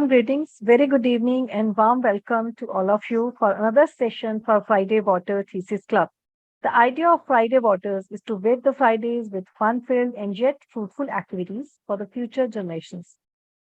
Warm greetings, very good evening, and warm welcome to all of you for another session for Friday Water Thesis Club. The idea of Friday Waters is to wet the Fridays with fun filled and yet fruitful activities for the future generations.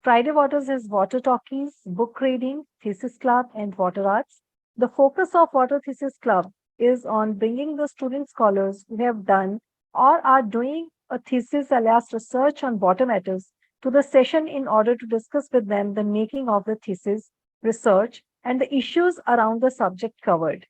Friday Waters is water talkies, book reading, thesis club, and water arts. The focus of Water Thesis Club is on bringing the student scholars who have done or are doing a thesis alias research on water matters to the session in order to discuss with them the making of the thesis, research, and the issues around the subject covered.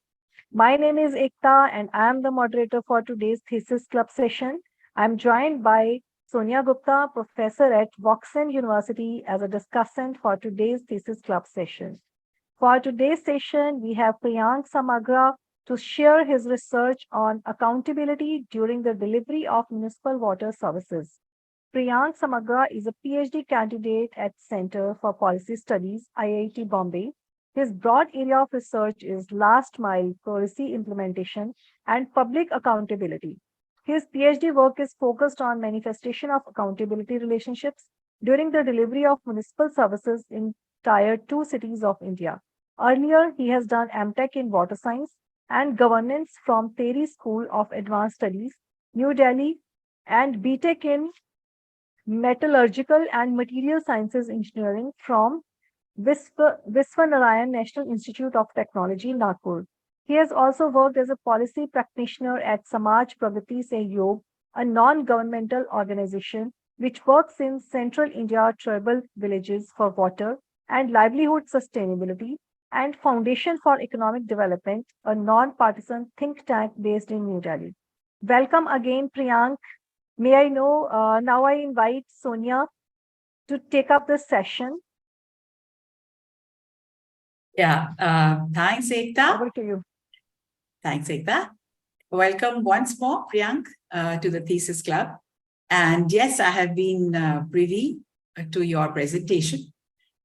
My name is Ekta, and I am the moderator for today's Thesis Club session. I'm joined by Sonia Gupta, professor at Voxen University, as a discussant for today's Thesis Club session. For today's session, we have Priyank Samagra to share his research on accountability during the delivery of municipal water services. Priyank Samagra is a PhD candidate at Center for Policy Studies, IIT-Bombay. His broad area of research is last mile policy implementation and public accountability. His PhD work is focused on manifestation of accountability relationships during the delivery of municipal services in Tier 2 cities of India. Earlier, he has done MTech in water science and governance from Tehri School of Advanced Studies, New Delhi, and BTech in Metallurgical and Material Sciences Engineering from Viswanarayan National Institute of Technology, Nagpur. He has also worked as a policy practitioner at Samaj Pragati Sahyog, a non-governmental organization which works in central India tribal villages for water and livelihood sustainability, and Foundation for Economic Development, a non-partisan think tank based in New Delhi. Welcome again, Priyank. May I know, now I invite Sonia to take up the session. Thanks, Ekta. Over to you. Thanks, Ekta. Welcome once more, Priyank, to the Thesis Club. And yes, I have been privy to your presentation.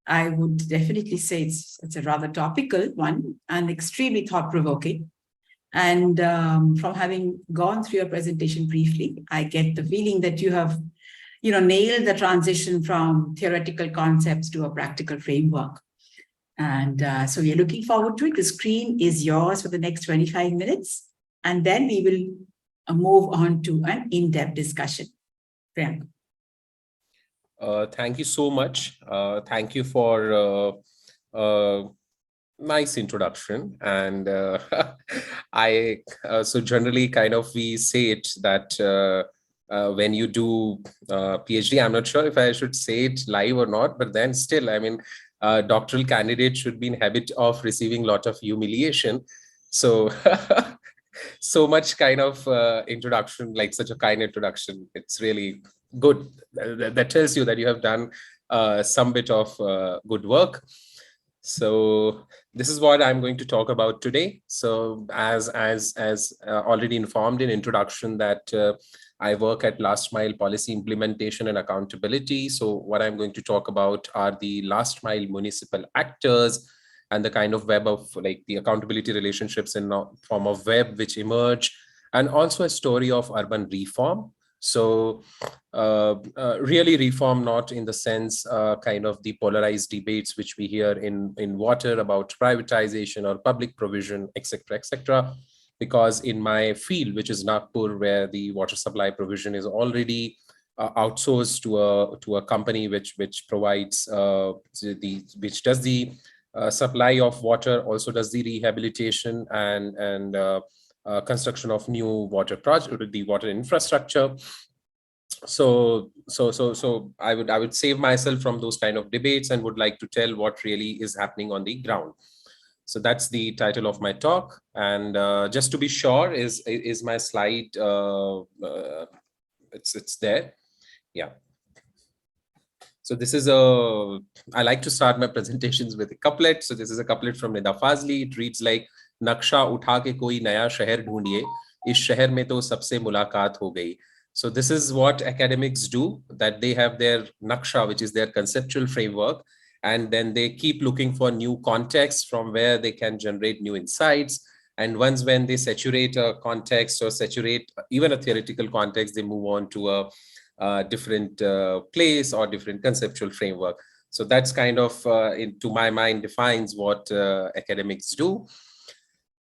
I would definitely say it's a rather topical one and extremely thought-provoking. And from having gone through your presentation briefly, I get the feeling that you have, nailed the transition from theoretical concepts to a practical framework. And so we are looking forward to it. The screen is yours for the next 25 minutes. And then we will move on to an in-depth discussion. Priyank. Thank you so much. Thank you for nice introduction. And so generally kind of we say it that when you do PhD, I'm not sure if I should say it live or not, but then still, I mean, doctoral candidates should be in habit of receiving a lot of humiliation. So so much kind of introduction, like such a kind introduction, it's really good. That tells you that you have done some bit of good work. So this is what I'm going to talk about today. So as already informed in introduction that I work at last mile policy implementation and accountability. So what I'm going to talk about are the last mile municipal actors and the kind of web of like the accountability relationships in form of web which emerge, and also a story of urban reform. So really reform, not in the sense kind of the polarized debates which we hear in water about privatization or public provision, etc., because in my field, which is Nagpur, where the water supply provision is already outsourced to a company which provides which does the supply of water, also does the rehabilitation and construction of new water project, the water infrastructure. So I would save myself from those kind of debates and would like to tell what really is happening on the ground. So that's the title of my talk. And just to be sure, is my slide it's there? Yeah. So this is I like to start my presentations with a couplet. So this is a couplet from Nida Fazli. It reads like, नक्शा उठा के कोई नया शहर ढूंढिए, इस शहर में तो सबसे मुलाकात हो गई. So this is what academics do, that they have their naksha, which is their conceptual framework, and then they keep looking for new contexts from where they can generate new insights. And once when they saturate a context or saturate even a theoretical context, they move on to a different place or different conceptual framework. So that's kind of, to my mind, defines what academics do.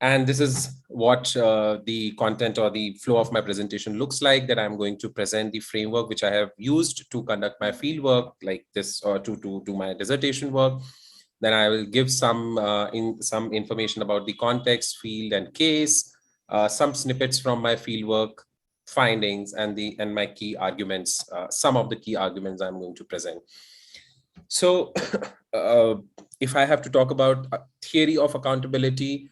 And this is what the content or the flow of my presentation looks like, that I'm going to present the framework which I have used to conduct my field work like this, or to do my dissertation work. Then I will give some information about the context, field, and case, some snippets from my fieldwork findings, and my key arguments, some of the key arguments I'm going to present. So if I have to talk about theory of accountability,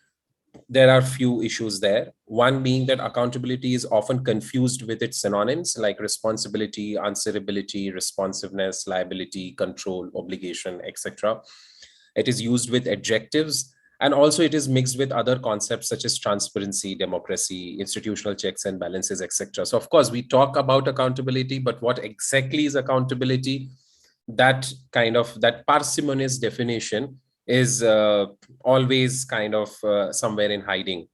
there are few issues there. One being that accountability is often confused with its synonyms like responsibility, answerability, responsiveness, liability, control, obligation, etc. It is used with adjectives, and also it is mixed with other concepts such as transparency, democracy, institutional checks and balances, etc. So of course, we talk about accountability, but what exactly is accountability? That parsimonious definition is always kind of somewhere in hiding.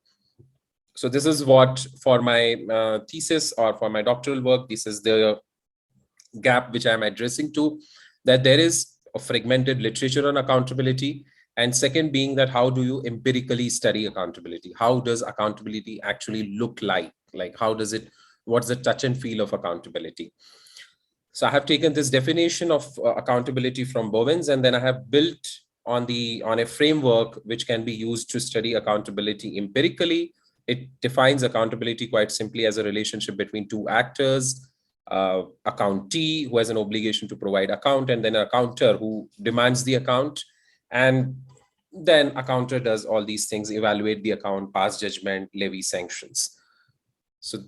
So this is what, for my thesis or for my doctoral work, this is the gap which I'm addressing to, that there is a fragmented literature on accountability. And second being that how do you empirically study accountability? How does accountability actually look like? Like what's the touch and feel of accountability? So I have taken this definition of accountability from Bowen's, and then I have built on a framework which can be used to study accountability empirically. It defines accountability quite simply as a relationship between two actors, accountee who has an obligation to provide account, and then an accounter who demands the account. And then accounter does all these things: evaluate the account, pass judgment, levy sanctions. So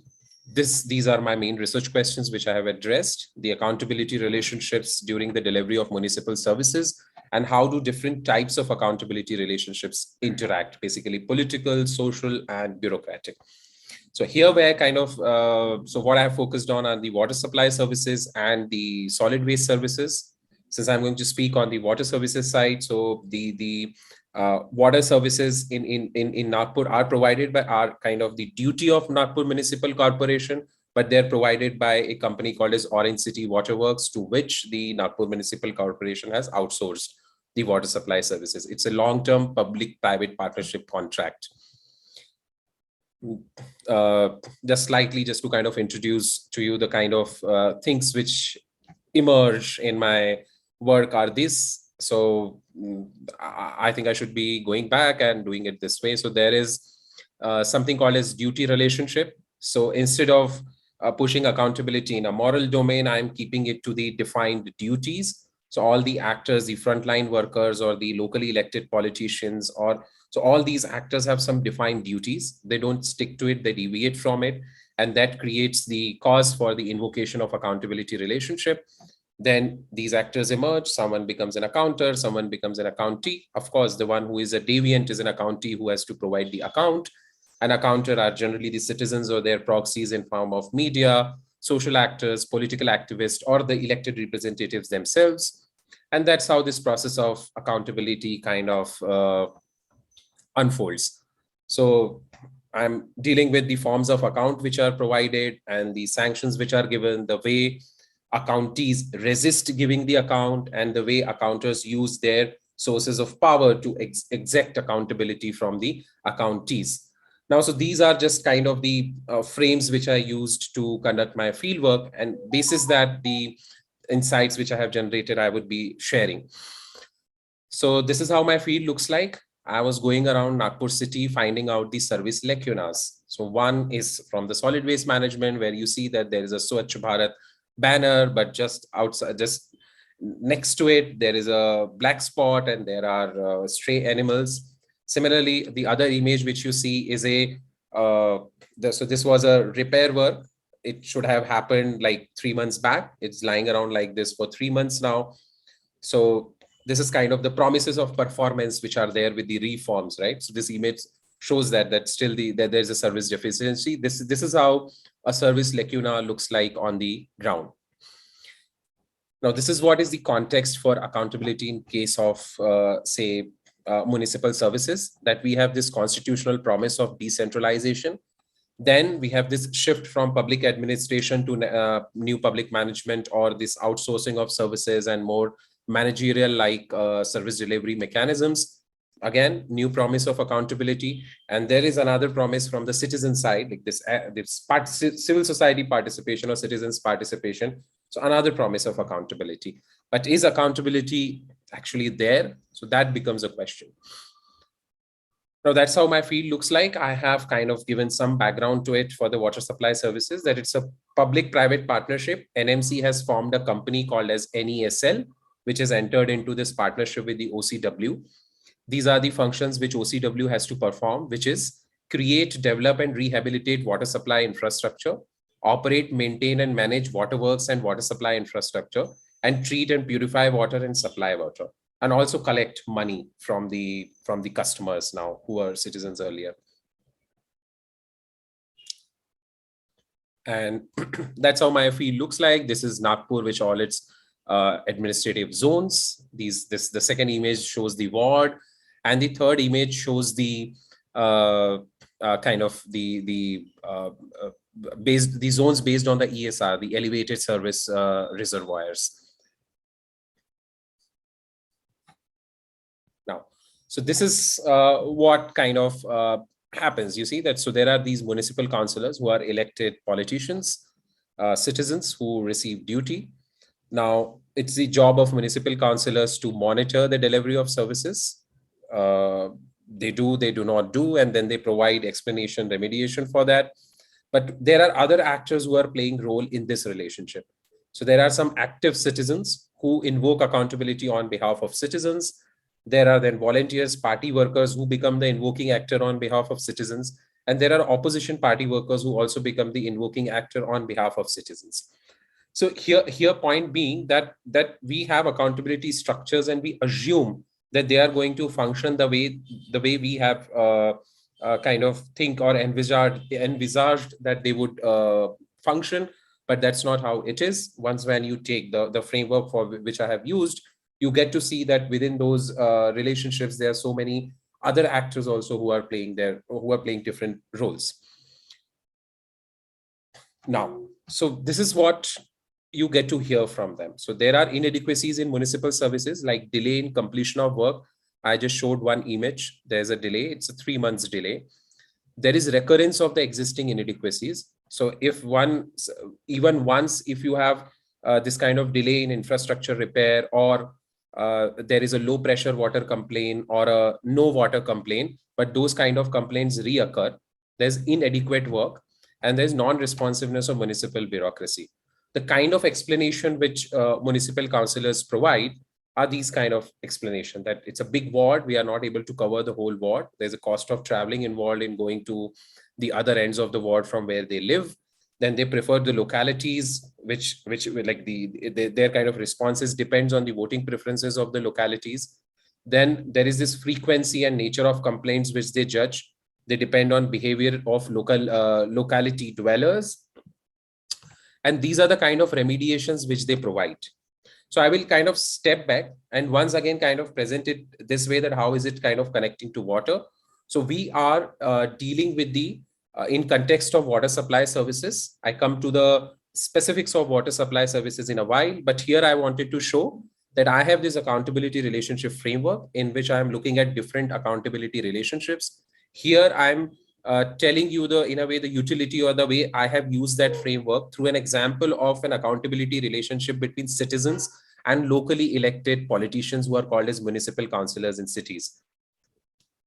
these are my main research questions which I have addressed: the accountability relationships during the delivery of municipal services, and how do different types of accountability relationships interact, basically political, social, and bureaucratic. So here where so what I have focused on are the water supply services and the solid waste services. Since I'm going to speak on the water services side, so the water services in Nagpur are provided by, are kind of the duty of Nagpur Municipal Corporation, but they're provided by a company called as Orange City Waterworks, to which the Nagpur Municipal Corporation has outsourced the water supply services. It's a long-term public-private partnership contract. Just to kind of introduce to you the kind of things which emerge in my work are this. So I think I should be going back and doing it this way. So there is something called as duty relationship. So instead of pushing accountability in a moral domain, I'm keeping it to the defined duties. So all the actors, the frontline workers, or the locally elected politicians, so all these actors have some defined duties. They don't stick to it, they deviate from it. And that creates the cause for the invocation of accountability relationship. Then these actors emerge, someone becomes an accounter, someone becomes an accountee. Of course, the one who is a deviant is an accountee who has to provide the account. An accounter are generally the citizens or their proxies in form of media, social actors, political activists, or the elected representatives themselves. And that's how this process of accountability kind of unfolds. So I'm dealing with the forms of account which are provided and the sanctions which are given, the way accountees resist giving the account, and the way accounters use their sources of power to exact accountability from the accountees. Now, so these are just kind of the frames which I used to conduct my fieldwork, and basis that the insights which I have generated, I would be sharing. So this is how my field looks like. I was going around Nagpur city finding out the service lacunas. So one is from the solid waste management, where you see that there is a Swachh Bharat banner, but just outside, just next to it, there is a black spot and there are stray animals. Similarly, the other image which you see is so this was a repair work. It should have happened like 3 months back. It's lying around like this for 3 months now. So this is kind of the promises of performance which are there with the reforms, right? So this image shows that still that there's a service deficiency. This is how a service lacuna looks like on the ground. Now, this is what is the context for accountability in case of, say, municipal services, that we have this constitutional promise of decentralization. Then we have this shift from public administration to new public management, or this outsourcing of services and more managerial like service delivery mechanisms. Again, new promise of accountability. And there is another promise from the citizen side, like this civil society participation or citizens participation. So another promise of accountability. But is accountability actually there? So that becomes a question. Now, that's how my field looks like. I have kind of given some background to it for the water supply services, that it's a public-private partnership. NMC has formed a company called as NESL, which has entered into this partnership with the OCW. These are the functions which OCW has to perform, which is create, develop, and rehabilitate water supply infrastructure, operate, maintain, and manage waterworks and water supply infrastructure, and treat and purify water and supply water, and also collect money from the customers now who are citizens earlier. And that's how my field looks like. This is Nagpur, which all its administrative zones. The second image shows the ward, and the third image shows the kind of the zones based on the ESR, the elevated service reservoirs. Now, so this is what kind of happens. You see that, so there are these municipal councillors who are elected politicians, citizens who receive duty. Now, it's the job of municipal councillors to monitor the delivery of services. They do not do, and then they provide explanation, remediation for that. But there are other actors who are playing role in this relationship. So there are some active citizens who invoke accountability on behalf of citizens. There are then volunteers, party workers who become the invoking actor on behalf of citizens. And there are opposition party workers who also become the invoking actor on behalf of citizens. So here point being that we have accountability structures, and we assume that they are going to function the way we have kind of think or envisaged that they would function, but that's not how it is. Once when you take the framework for which I have used, you get to see that within those relationships, there are so many other actors also who are playing different roles. Now, so this is what you get to hear from them. So there are inadequacies in municipal services, like delay in completion of work. I just showed one image. There's a delay. It's a 3 months delay. There is recurrence of the existing inadequacies. So if even once, if you have this kind of delay in infrastructure repair, or there is a low pressure water complaint or a no water complaint, but those kind of complaints reoccur, there's inadequate work, and there's non-responsiveness of municipal bureaucracy. The kind of explanation which municipal councillors provide are these kind of explanation, that it's a big ward, we are not able to cover the whole ward. There's a cost of traveling involved in going to the other ends of the ward from where they live. Then they prefer the localities, which like their kind of responses depends on the voting preferences of the localities. Then there is this frequency and nature of complaints which they judge. They depend on behavior of locality dwellers. And these are the kind of remediations which they provide. So I will kind of step back and once again kind of present it this way, that how is it kind of connecting to water? So we are dealing with in context of water supply services. I come to the specifics of water supply services in a while, but here I wanted to show that I have this accountability relationship framework in which I'm looking at different accountability relationships. Here I'm telling you in a way the utility or the way I have used that framework through an example of an accountability relationship between citizens and locally elected politicians who are called as municipal councillors in cities.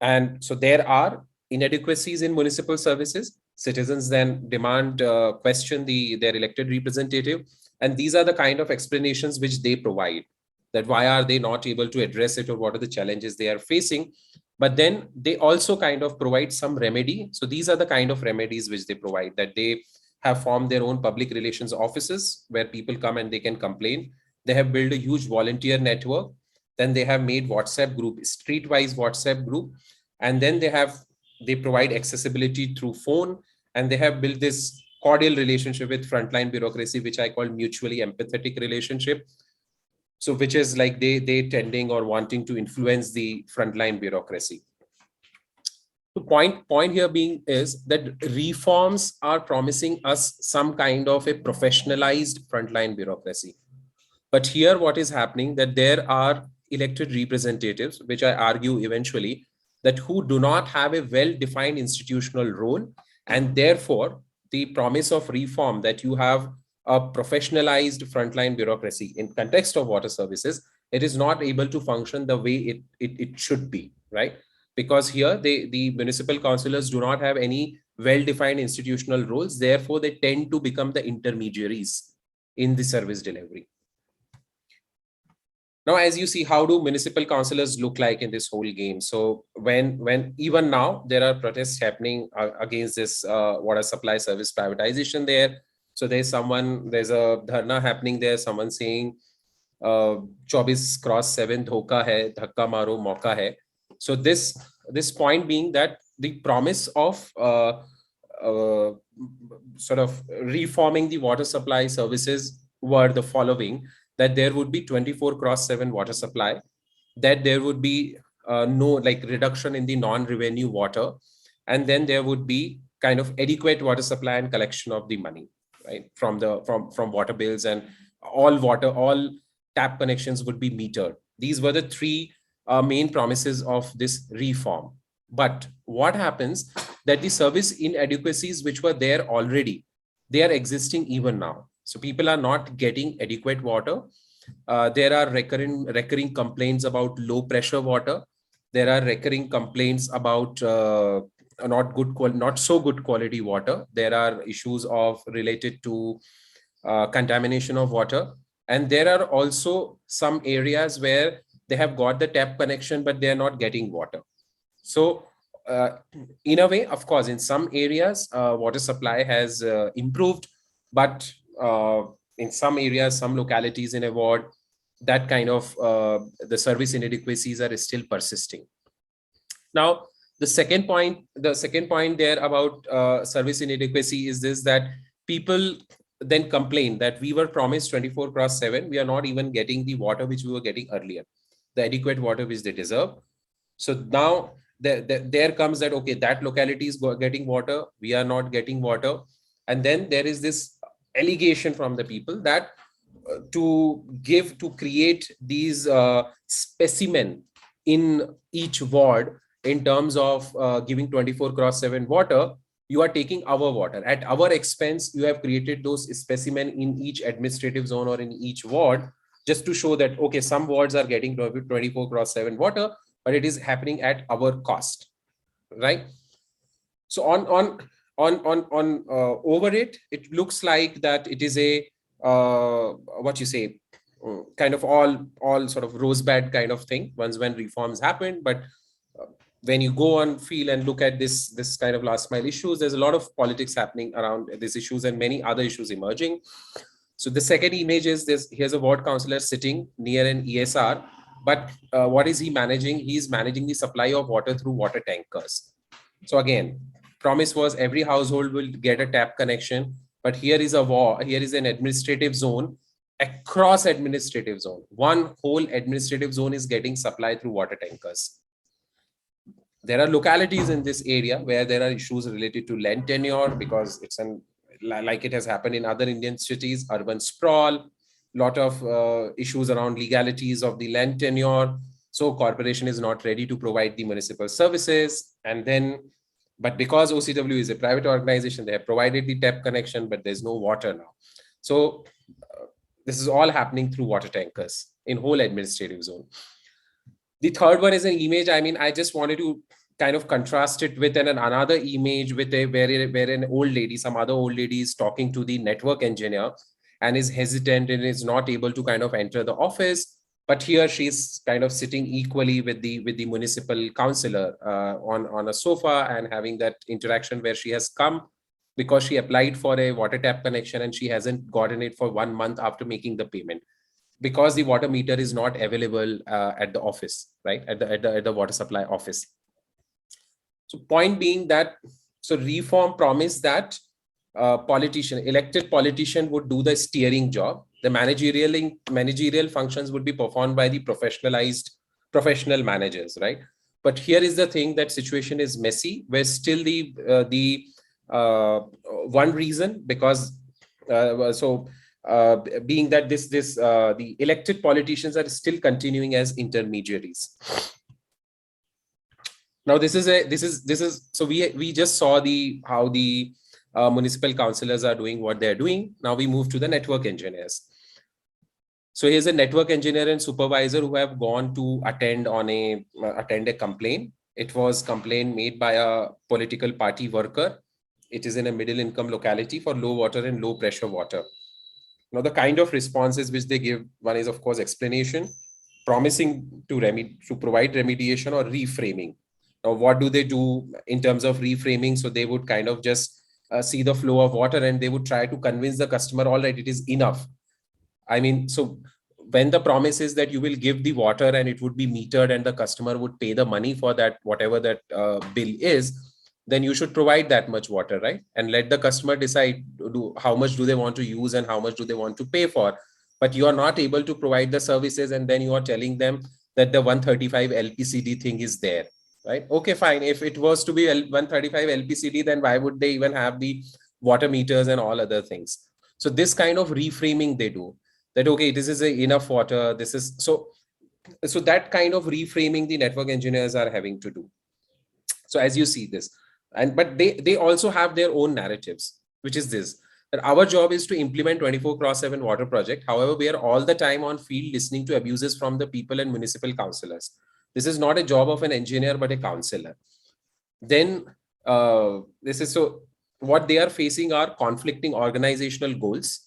And so there are inadequacies in municipal services. Citizens then demand, question their elected representative. And these are the kind of explanations which they provide, that why are they not able to address it, or what are the challenges they are facing. But then they also kind of provide some remedy. So these are the kind of remedies which they provide, that they have formed their own public relations offices where people come and they can complain. They have built a huge volunteer network. Then they have made WhatsApp group, streetwise WhatsApp group. And then they provide accessibility through phone. And they have built this cordial relationship with frontline bureaucracy, which I call mutually empathetic relationship. So which is like they tending or wanting to influence the frontline bureaucracy. The point here being is that reforms are promising us some kind of a professionalized frontline bureaucracy. But here, what is happening that there are elected representatives, which I argue eventually that who do not have a well-defined institutional role, and therefore the promise of reform that you have a professionalized frontline bureaucracy in context of water services, it is not able to function the way it should be, right? Because here the municipal councillors do not have any well-defined institutional roles, therefore they tend to become the intermediaries in the service delivery. Now, as you see, how do municipal councillors look like in this whole game? So when even now there are protests happening against this water supply service privatization there. So there's a dharna happening there, someone saying 24/7 dhoka hai, dhakka maro mauka hai. So this point being that the promise of sort of reforming the water supply services were the following: that there would be 24/7 water supply, that there would be no like reduction in the non-revenue water, and then there would be kind of adequate water supply and collection of the money, right, from water bills, and all tap connections would be metered. These were the three main promises of this reform. But what happens that the service inadequacies which were there already, they are existing even now. So people are not getting adequate water. There are recurring complaints about low pressure water. There are recurring complaints about not so good quality water. There are issues related to contamination of water. And there are also some areas where they have got the tap connection, but they are not getting water. So in a way, of course, in some areas, water supply has improved, but in some areas, some localities in a ward, that kind of the service inadequacies are still persisting. Now, the second point there about service inadequacy is this, that people then complain that we were promised 24/7. We are not even getting the water which we were getting earlier, the adequate water which they deserve. So now there comes that, okay, that locality is getting water, we are not getting water. And then there is this allegation from the people that to create these specimen in each ward in terms of giving 24/7 water, you are taking our water at our expense. You have created those specimen in each administrative zone or in each ward, just to show that, okay, some wards are getting 24/7 water, but it is happening at our cost, right? So on over it looks like that it is a what you say, kind of all sort of rosebud kind of thing once when reforms happened. But when you go on feel and look at this kind of last mile issues, there's a lot of politics happening around these issues and many other issues emerging. So the second image is this: here's a ward councillor sitting near an ESR, but what is he managing? He's managing the supply of water through water tankers. So again, promise was every household will get a tap connection, but here is an administrative zone. Across administrative zone, one whole administrative zone is getting supplied through water tankers. There are localities in this area where there are issues related to land tenure, because it's like it has happened in other Indian cities, urban sprawl, lot of issues around legalities of the land tenure. So corporation is not ready to provide the municipal services. And then, but because OCW is a private organization, they have provided the tap connection, but there's no water now. So this is all happening through water tankers in whole administrative zone. The third one is an image. I mean, I just wanted to kind of contrast it with another image with where an old lady, some other old lady is talking to the network engineer and is hesitant and is not able to kind of enter the office. But here she's kind of sitting equally with the municipal councillor on a sofa and having that interaction where she has come because she applied for a water tap connection and she hasn't gotten it for 1 month after making the payment, because the water meter is not available at the office, right? At the water supply office. So point being that, so reform promised that elected politician would do the steering job. The managerial functions would be performed by the professional managers, right? But here is the thing, that situation is messy, where still the one reason, because being that the elected politicians are still continuing as intermediaries. Now, so we just saw how the municipal councillors are doing what they're doing. Now we move to the network engineers. So here's a network engineer and supervisor who have gone to attend a complaint. It was complaint made by a political party worker. It is in a middle income locality for low water and low pressure water. Now, the kind of responses which they give, one is of course explanation, promising to provide remediation, or reframing. Now, what do they do in terms of reframing? So they would kind of just see the flow of water and they would try to convince the customer, all right, it is enough. I mean, so when the promise is that you will give the water and it would be metered and the customer would pay the money for that, whatever that bill is, then you should provide that much water, right? And let the customer decide how much do they want to use and how much do they want to pay for. But you are not able to provide the services, and then you are telling them that the 135 LPCD thing is there, right? Okay, fine. If it was to be 135 LPCD, then why would they even have the water meters and all other things? So this kind of reframing they do, that, okay, this is enough water. This is so that kind of reframing the network engineers are having to do. So as you see this, but they also have their own narratives, which is this, that our job is to implement 24/7 water project. However, we are all the time on field listening to abuses from the people and municipal councillors. This is not a job of an engineer, but a councillor. Then what they are facing are conflicting organizational goals,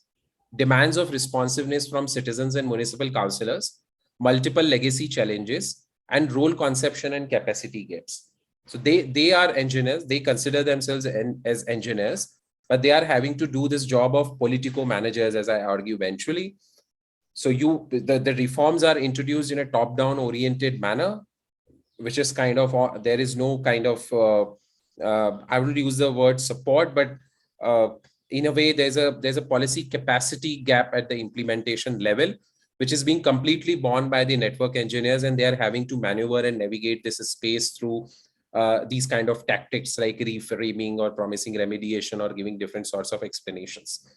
demands of responsiveness from citizens and municipal councillors, multiple legacy challenges, and role conception and capacity gaps. So they are engineers, they consider themselves as engineers, but they are having to do this job of politico managers, as I argue eventually. So the reforms are introduced in a top-down oriented manner, which is kind of, there is no kind of, I will use the word support, but in a way, there's a policy capacity gap at the implementation level, which is being completely borne by the network engineers, and they are having to maneuver and navigate this space through these kind of tactics like reframing or promising remediation or giving different sorts of explanations.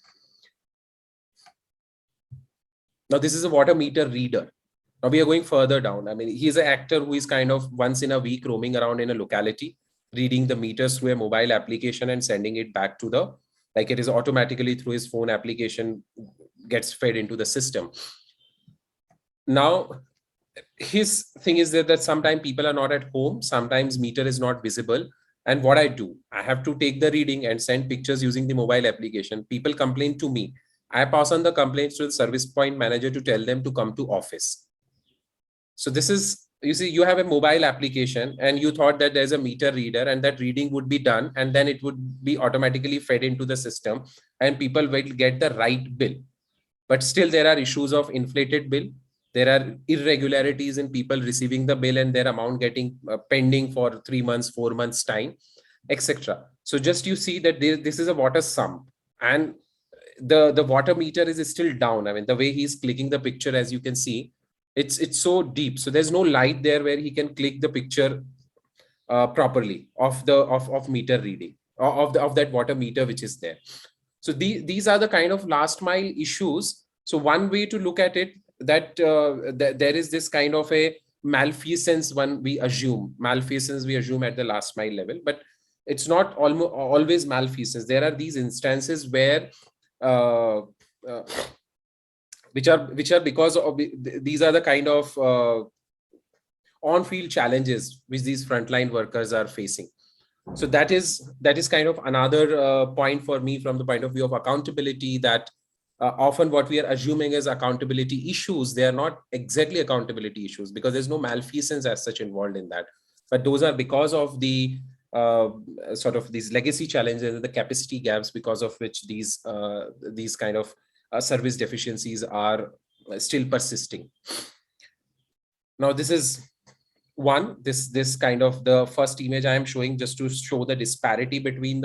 Now, this is a water meter reader. Now we are going further down. I mean, he's an actor who is kind of once in a week roaming around in a locality, reading the meters through a mobile application and sending it back to like it is automatically through his phone application, gets fed into the system. Now, his thing is that sometimes people are not at home, sometimes meter is not visible. And what I do, I have to take the reading and send pictures using the mobile application. People complain to me. I pass on the complaints to the service point manager to tell them to come to office. So this is, you see, you have a mobile application and you thought that there's a meter reader and that reading would be done and then it would be automatically fed into the system and people will get the right bill. But still there are issues of inflated bill. There are irregularities in people receiving the bill and their amount getting pending for 3 months, 4 months time, etc. So just you see that this is a water sump and the water meter is still down. I mean, the way he's clicking the picture, as you can see, it's so deep. So there's no light there where he can click the picture properly of meter reading of that water meter which is there. So these are the kind of last mile issues. So one way to look at it, that there is this kind of a malfeasance we assume at the last mile level, but it's not always malfeasance. There are these instances where which are because of these are the kind of on-field challenges which these frontline workers are facing. So that is kind of another point for me from the point of view of accountability, that often what we are assuming as accountability issues, they are not exactly accountability issues because there's no malfeasance as such involved in that. But those are because of the sort of these legacy challenges and the capacity gaps because of which these kind of service deficiencies are still persisting. Now, this is this kind of the first image I am showing just to show the disparity between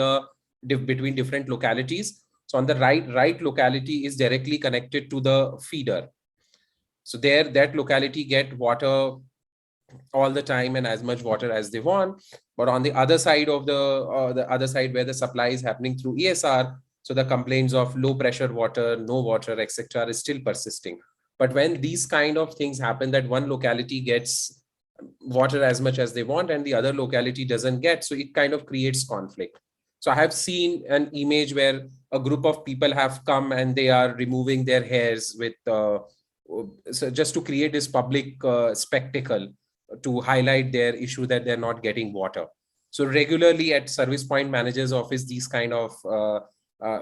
different localities. So on the right locality is directly connected to the feeder. So that locality get water all the time and as much water as they want. But on the other side of the other side where the supply is happening through ESR, So the complaints of low pressure water, no water, etc. is still persisting. But when these kind of things happen, that one locality gets water as much as they want and the other locality doesn't get, so it kind of creates conflict. So I have seen an image where a group of people have come and they are removing their hairs with so just to create this public spectacle to highlight their issue that they're not getting water. So regularly at service point managers office, these kind of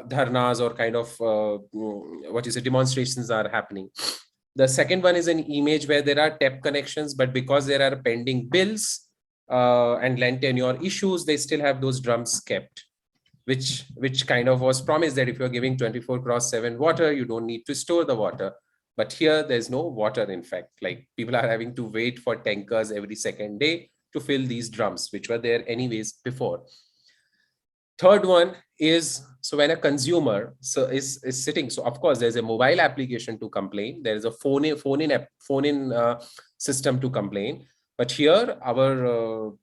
dharnas or kind of demonstrations are happening. The second one is an image where there are tap connections, but because there are pending bills and land tenure issues, they still have those drums kept, which kind of was promised that if you're giving 24/7 water, you don't need to store the water. But here there's no water. In fact, like people are having to wait for tankers every second day to fill these drums, which were there anyways before. Third one is, so when a consumer is sitting, so of course there's a mobile application to complain, there is a phone in system to complain, but here our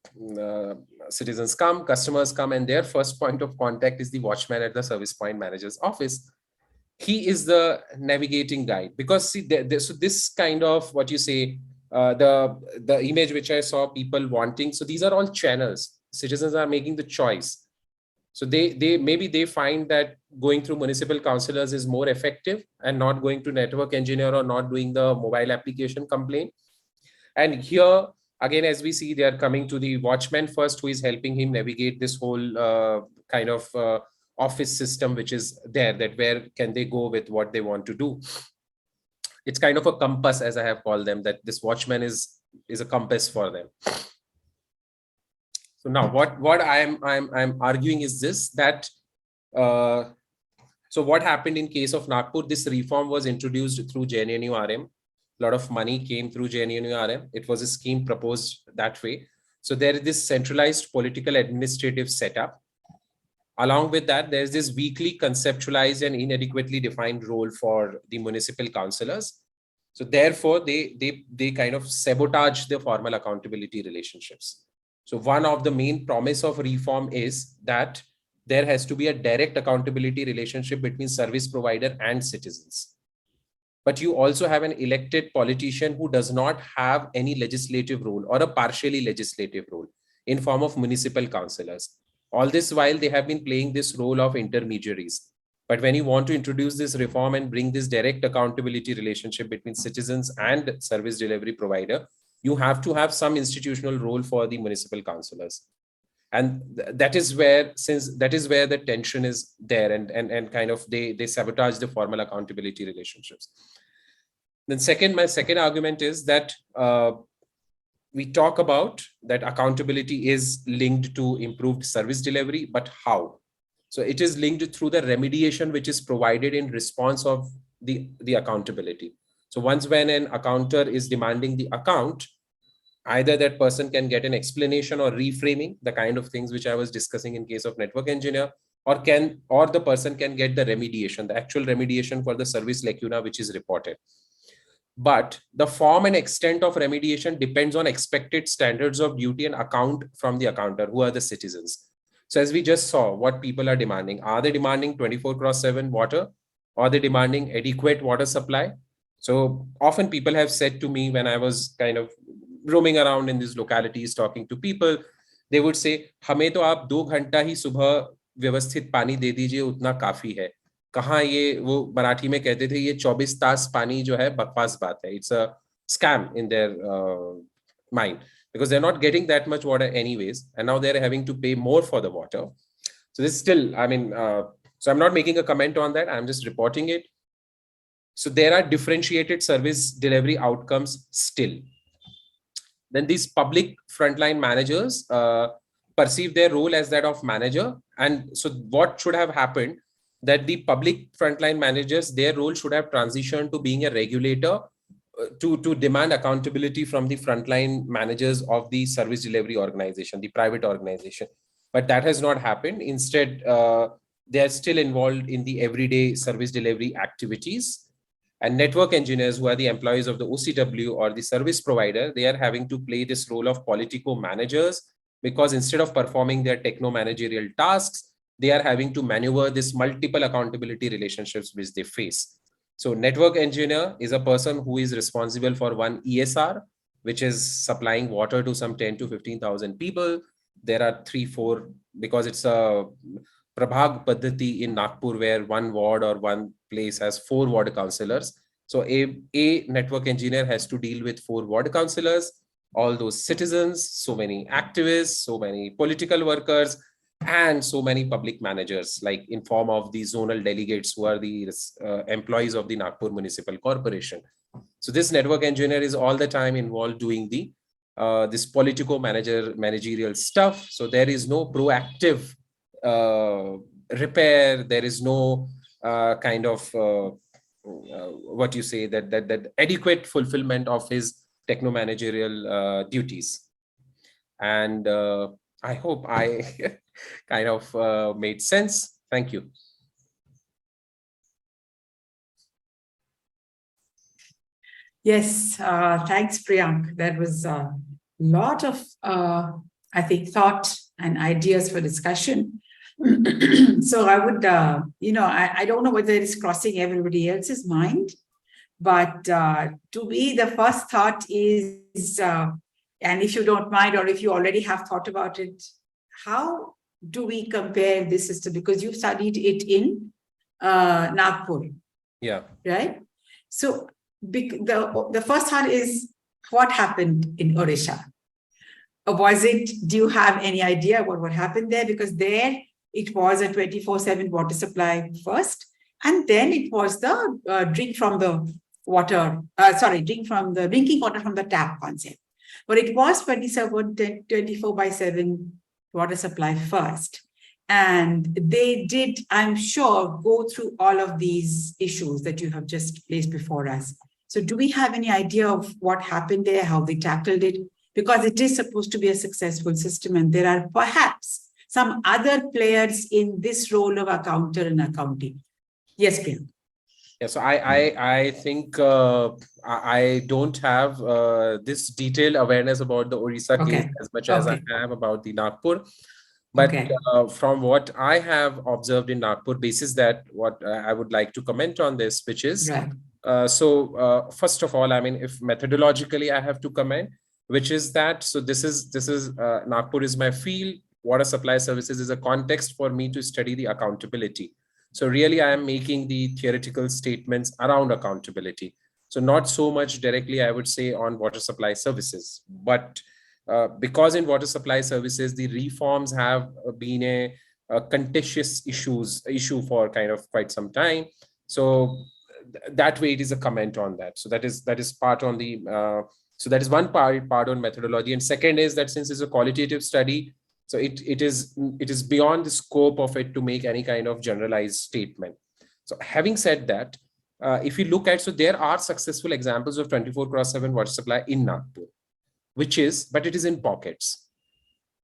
citizens come, customers come, and their first point of contact is the watchman at the service point manager's office. He is the navigating guide, because see, so this kind of what you say, the image which I saw people wanting, so these are all channels. Citizens are making the choice. So they find that going through municipal councillors is more effective and not going to network engineer or not doing the mobile application complaint. And here again, as we see, they are coming to the watchman first, who is helping him navigate this whole kind of office system, which is there, that where can they go with what they want to do. It's kind of a compass, as I have called them, that this watchman is a compass for them. So now what I'm arguing is this, that so what happened in case of Nagpur, this reform was introduced through JNNU-RM. A lot of money came through JNNU-RM. It was a scheme proposed that way. So there is this centralized political administrative setup. Along with that, there's this weakly conceptualized and inadequately defined role for the municipal councillors. So therefore, they kind of sabotage the formal accountability relationships. So one of the main promise of reform is that there has to be a direct accountability relationship between service provider and citizens. But you also have an elected politician who does not have any legislative role or a partially legislative role in form of municipal councillors. All this while they have been playing this role of intermediaries. But when you want to introduce this reform and bring this direct accountability relationship between citizens and service delivery provider, you have to have some institutional role for the municipal councillors. And that is where, since that is where the tension is there, and kind of they sabotage the formal accountability relationships. Then my second argument is that we talk about that accountability is linked to improved service delivery, but how? So it is linked through the remediation which is provided in response of the accountability. So once when an accountor is demanding the account, either that person can get an explanation or reframing, the kind of things which I was discussing in case of network engineer, or the person can get the remediation, the actual remediation for the service lacuna which is reported. But the form and extent of remediation depends on expected standards of duty and account from the accountor, who are the citizens. So as we just saw, what people are demanding, are they demanding 24/7 water, or are they demanding adequate water supply? So often people have said to me, when I was kind of roaming around in these localities talking to people, they would say, हमें तो आप 2 घंटा ही सुबह व्यवस्थित पानी दे दीजिए, उतना काफी है. कहाँ ये, वो मराठी में कहते थे, ये 24 तास पानी जो है बकवास बात है. It's a scam in their mind, because they're not getting that much water anyways, and now they're having to pay more for the water. So this still, I mean, so I'm not making a comment on that, I'm just reporting it. So there are differentiated service delivery outcomes still. Then these public frontline managers perceive their role as that of manager. And so what should have happened, that the public frontline managers, their role should have transitioned to being a regulator to demand accountability from the frontline managers of the service delivery organization, the private organization. But that has not happened. Instead, they are still involved in the everyday service delivery activities. And network engineers, who are the employees of the OCW or the service provider, they are having to play this role of politico managers, because instead of performing their techno managerial tasks, they are having to maneuver this multiple accountability relationships which they face. So network engineer is a person who is responsible for one ESR, which is supplying water to some 10 to 15,000 people. There are 3-4, because it's a Prabhag Paddhati in Nagpur, where one ward or one place has 4 ward councillors. So a network engineer has to deal with 4 ward councillors, all those citizens, so many activists, so many political workers, and so many public managers, like in form of the zonal delegates who are the employees of the Nagpur Municipal Corporation. So this network engineer is all the time involved doing the this managerial stuff. So there is no proactive repair. There is no kind of what you say that adequate fulfillment of his techno-managerial duties. And I hope I kind of made sense. Thank you. Yes, thanks, Priyank. That was a lot of, I think, thought and ideas for discussion. So I would, I don't know whether it is crossing everybody else's mind, but to me, the first thought is, and if you don't mind, or if you already have thought about it, how do we compare this system? Because you studied it in Nagpur. Yeah. Right? So the first thought is, what happened in Odisha? Do you have any idea about what happened there? Because there it was a 24/7 water supply first, and then it was the drink from the drinking water from the tap concept. But it was 24/7 water supply first. And they did, I'm sure, go through all of these issues that you have just placed before us. So do we have any idea of what happened there, how they tackled it? Because it is supposed to be a successful system, and there are perhaps some other players in this role of accountant and accounting. Yes, Priyank. Yeah, so I think I don't have this detailed awareness about the Odisha case as much as I have about the Nagpur. But from what I have observed in Nagpur, basis that what I would like to comment on this, which is, first of all, I mean, if methodologically I have to comment, which is that, so this is Nagpur is my field, water supply services is a context for me to study the accountability. So really, I am making the theoretical statements around accountability. So not so much directly, I would say, on water supply services, but because in water supply services, the reforms have been a contentious issue for kind of quite some time. So that way it is a comment on that. So that is part on the, so that is one part on methodology. And second is that since it's a qualitative study, so it is beyond the scope of it to make any kind of generalized statement. So having said that, if you look at, so there are successful examples of 24/7 water supply in Nagpur, but it is in pockets,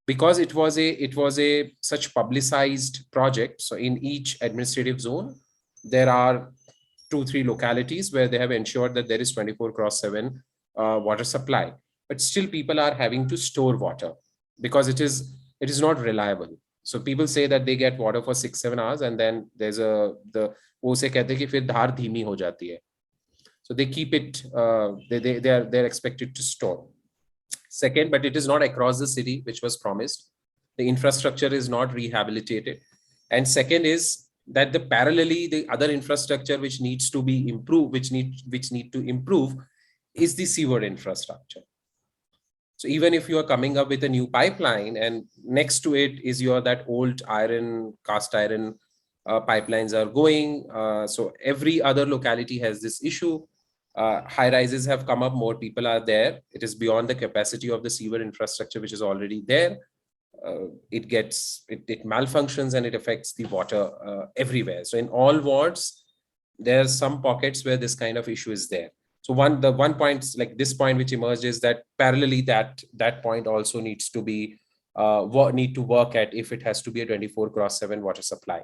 because it was a such publicized project. So in each administrative zone, there are 2-3 localities where they have ensured that there is 24/7 water supply, but still people are having to store water because it is not reliable. So people say that they get water for 6-7 hours, and then there's वो से कहते हैं कि फिर धार धीमी हो जाती है. So they keep it, they're expected to store. Second, but it is not across the city, which was promised. The infrastructure is not rehabilitated. And second is that parallelly, the other infrastructure which needs to be improved, which need to improve, is the sewer infrastructure. So even if you are coming up with a new pipeline and next to it is that old cast iron pipelines are going. So every other locality has this issue. High rises have come up, more people are there. It is beyond the capacity of the sewer infrastructure, which is already there. It malfunctions and it affects the water everywhere. So in all wards, there are some pockets where this kind of issue is there. So the one point, like this point which emerged, is that parallelly that point also needs to be need to work at if it has to be a 24/7 water supply.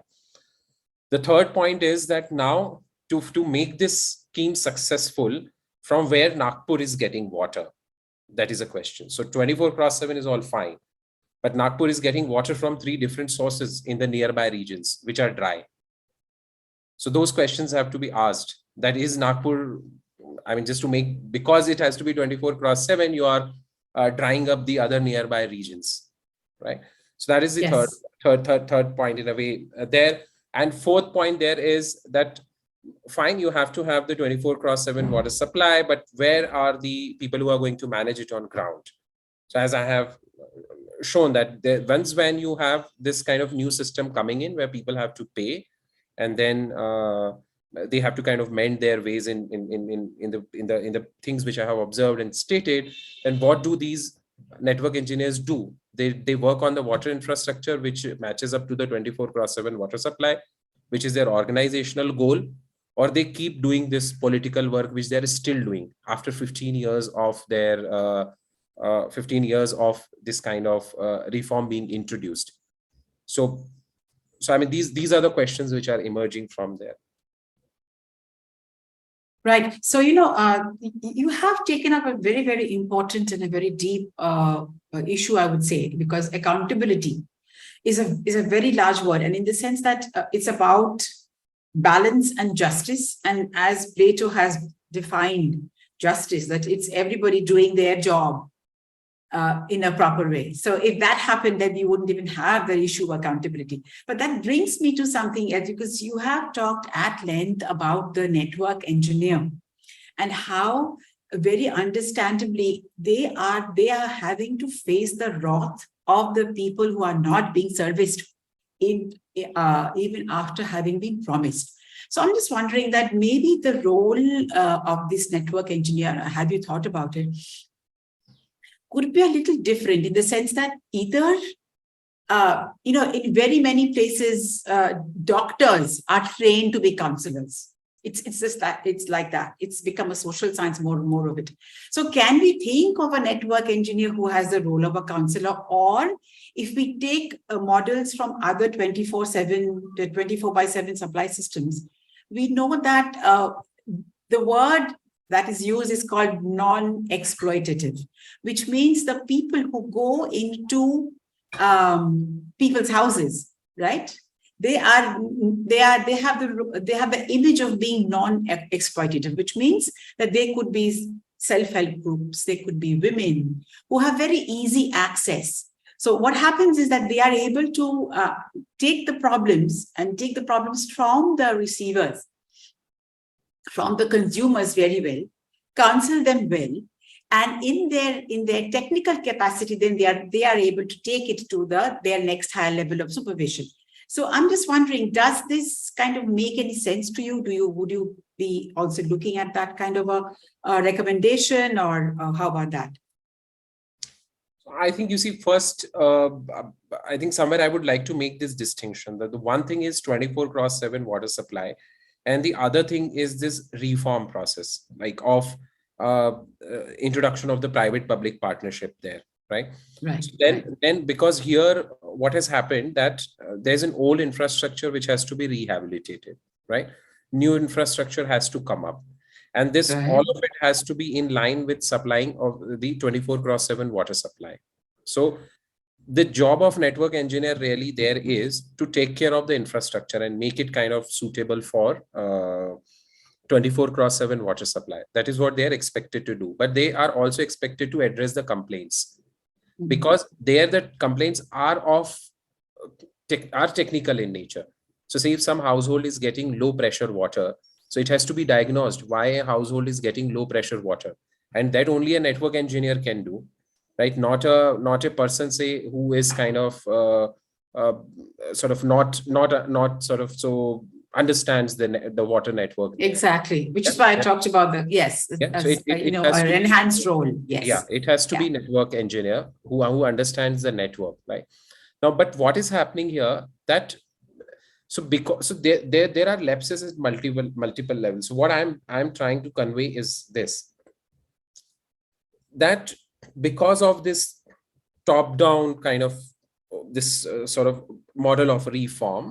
The third point is that now to make this scheme successful, from where Nagpur is getting water, that is a question. So 24/7 is all fine, but Nagpur is getting water from 3 different sources in the nearby regions, which are dry. So those questions have to be asked. That is Nagpur, I mean, just to make, because it has to be 24/7, you are drying up the other nearby regions, right? So that is the Yes. third point in a way there. And fourth point there is that, fine, you have to have the 24/7 water supply, but where are the people who are going to manage it on ground? So as I have shown that once when you have this kind of new system coming in where people have to pay, and then they have to kind of mend their ways in the things which I have observed and stated, then what do these network engineers do? They work on the water infrastructure which matches up to the 24/7 water supply, which is their organizational goal, or they keep doing this political work which they're still doing after 15 years of their 15 years of this kind of reform being introduced. So I mean, these are the questions which are emerging from there. Right. So, you have taken up a very, very important and a very deep issue, I would say, because accountability is a very large word. And in the sense that it's about balance and justice. And as Plato has defined justice, that it's everybody doing their job in a proper way. So if that happened, then you wouldn't even have the issue of accountability. But that brings me to something else, because you have talked at length about the network engineer and how very understandably they are having to face the wrath of the people who are not being serviced even after having been promised. So I'm just wondering that maybe the role of this network engineer, have you thought about it, could be a little different in the sense that either, in very many places, doctors are trained to be counselors. It's just that it's like that. It's become a social science, more and more of it. So can we think of a network engineer who has the role of a counselor? Or if we take models from other 24/7 supply systems, we know that the word that is used is called non-exploitative, which means the people who go into people's houses, right? They have the image of being non-exploitative, which means that they could be self-help groups, they could be women who have very easy access. So what happens is that they are able to take the problems from the receivers, from the consumers very well, counsel them well, and in their technical capacity, then they are able to take it to their next higher level of supervision. So I'm just wondering, does this kind of make any sense to you? Would you be also looking at that kind of a recommendation, or how about that? I think, you see, first, I think somewhere I would like to make this distinction that the one thing is 24/7 water supply, and the other thing is this reform process, like of introduction of the private-public partnership there, right? Right. So then because here what has happened that there's an old infrastructure which has to be rehabilitated, right? New infrastructure has to come up. And this, all of it has to be in line with supplying of the 24/7 water supply. So the job of network engineer really there is to take care of the infrastructure and make it kind of suitable for 24/7 water supply. That is what they are expected to do. But they are also expected to address the complaints, because there the complaints are technical in nature. So say if some household is getting low pressure water, so it has to be diagnosed why a household is getting low pressure water, and that only a network engineer can do, right? Not a person, say, who is kind of sort of not sort of so understands the water network. Exactly, which is why I talked about the so an enhanced role. Yes. Yeah, it has to be network engineer who understands the network, right? Now, but what is happening here that there are lapses at multiple levels. So what I'm trying to convey is this, that because of this top-down kind of this sort of model of reform,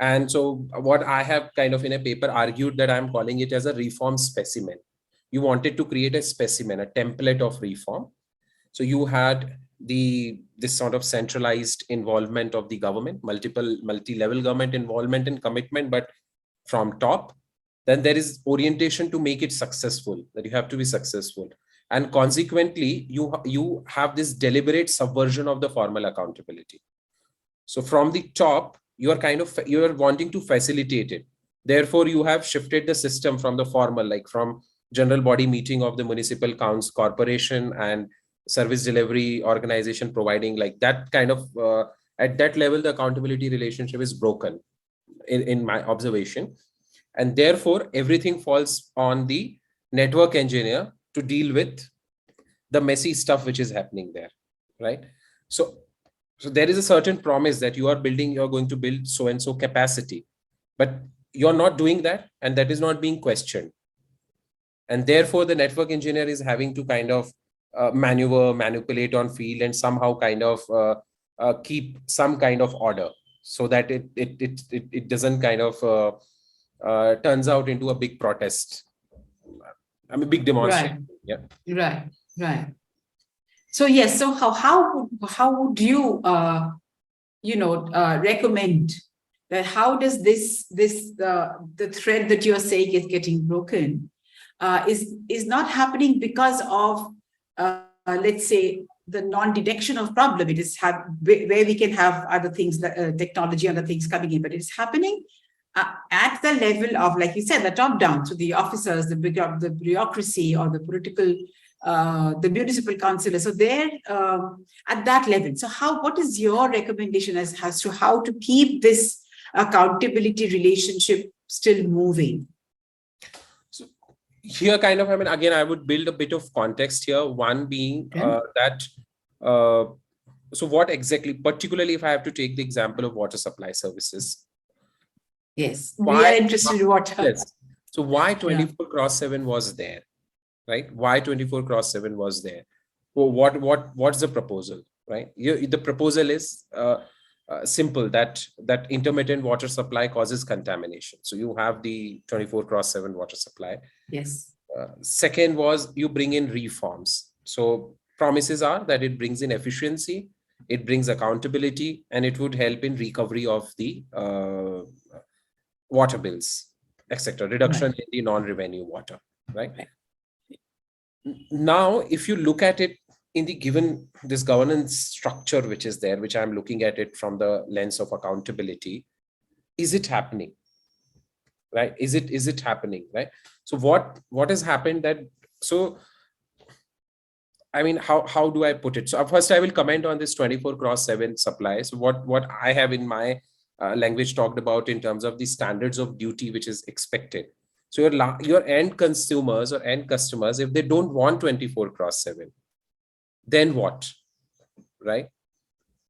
and so what I have kind of in a paper argued that I'm calling it as a reform specimen. You wanted to create a specimen, a template of reform. So you had this sort of centralized involvement of the government, multi-level government involvement and commitment, but from top, then there is orientation to make it successful, that you have to be successful. And consequently, you have this deliberate subversion of the formal accountability. So from the top, you are wanting to facilitate it. Therefore, you have shifted the system from the formal, like from general body meeting of the municipal council, corporation and service delivery organization providing like that kind of, at that level, the accountability relationship is broken in my observation. And therefore, everything falls on the network engineer to deal with the messy stuff which is happening there, right? So there is a certain promise that you're going to build so-and-so capacity, but you're not doing that, and that is not being questioned. And therefore, the network engineer is having to kind of manipulate on field and somehow kind of keep some kind of order so that it doesn't kind of turns out into a big protest. I mean, big demonstration. Right. Yeah. Right. So yes. So how would you recommend that? How does the thread that you're saying is getting broken is not happening because of let's say the non-detection of problem? It is where we can have other things, technology, other things coming in, but it's happening at the level of, like you said, the top down, so the officers, the bureaucracy, or the political, the municipal councillors. So they're at that level. So what is your recommendation as to how to keep this accountability relationship still moving? So here kind of, I mean, again, I would build a bit of context here. One being that, so what exactly, particularly if I have to take the example of water supply services. Yes, we are interested in water. Yes. So why 24/7 was there, right? Why 24/7 was there? Well, what's the proposal, right? The proposal is simple, that intermittent water supply causes contamination. So you have the 24/7 water supply. Yes. Second was you bring in reforms. So promises are that it brings in efficiency, it brings accountability, and it would help in recovery of the water bills, etc., reduction in the non-revenue water, right? Now, if you look at it in the given this governance structure which is there, which I'm looking at it from the lens of accountability, is it happening, right? Is it happening, right? So what has happened that, so I mean, how do I put it? So first I will comment on this 24/7 supply. So what I have in my language talked about in terms of the standards of duty which is expected. So your end consumers or end customers, if they don't want 24/7, then what, right?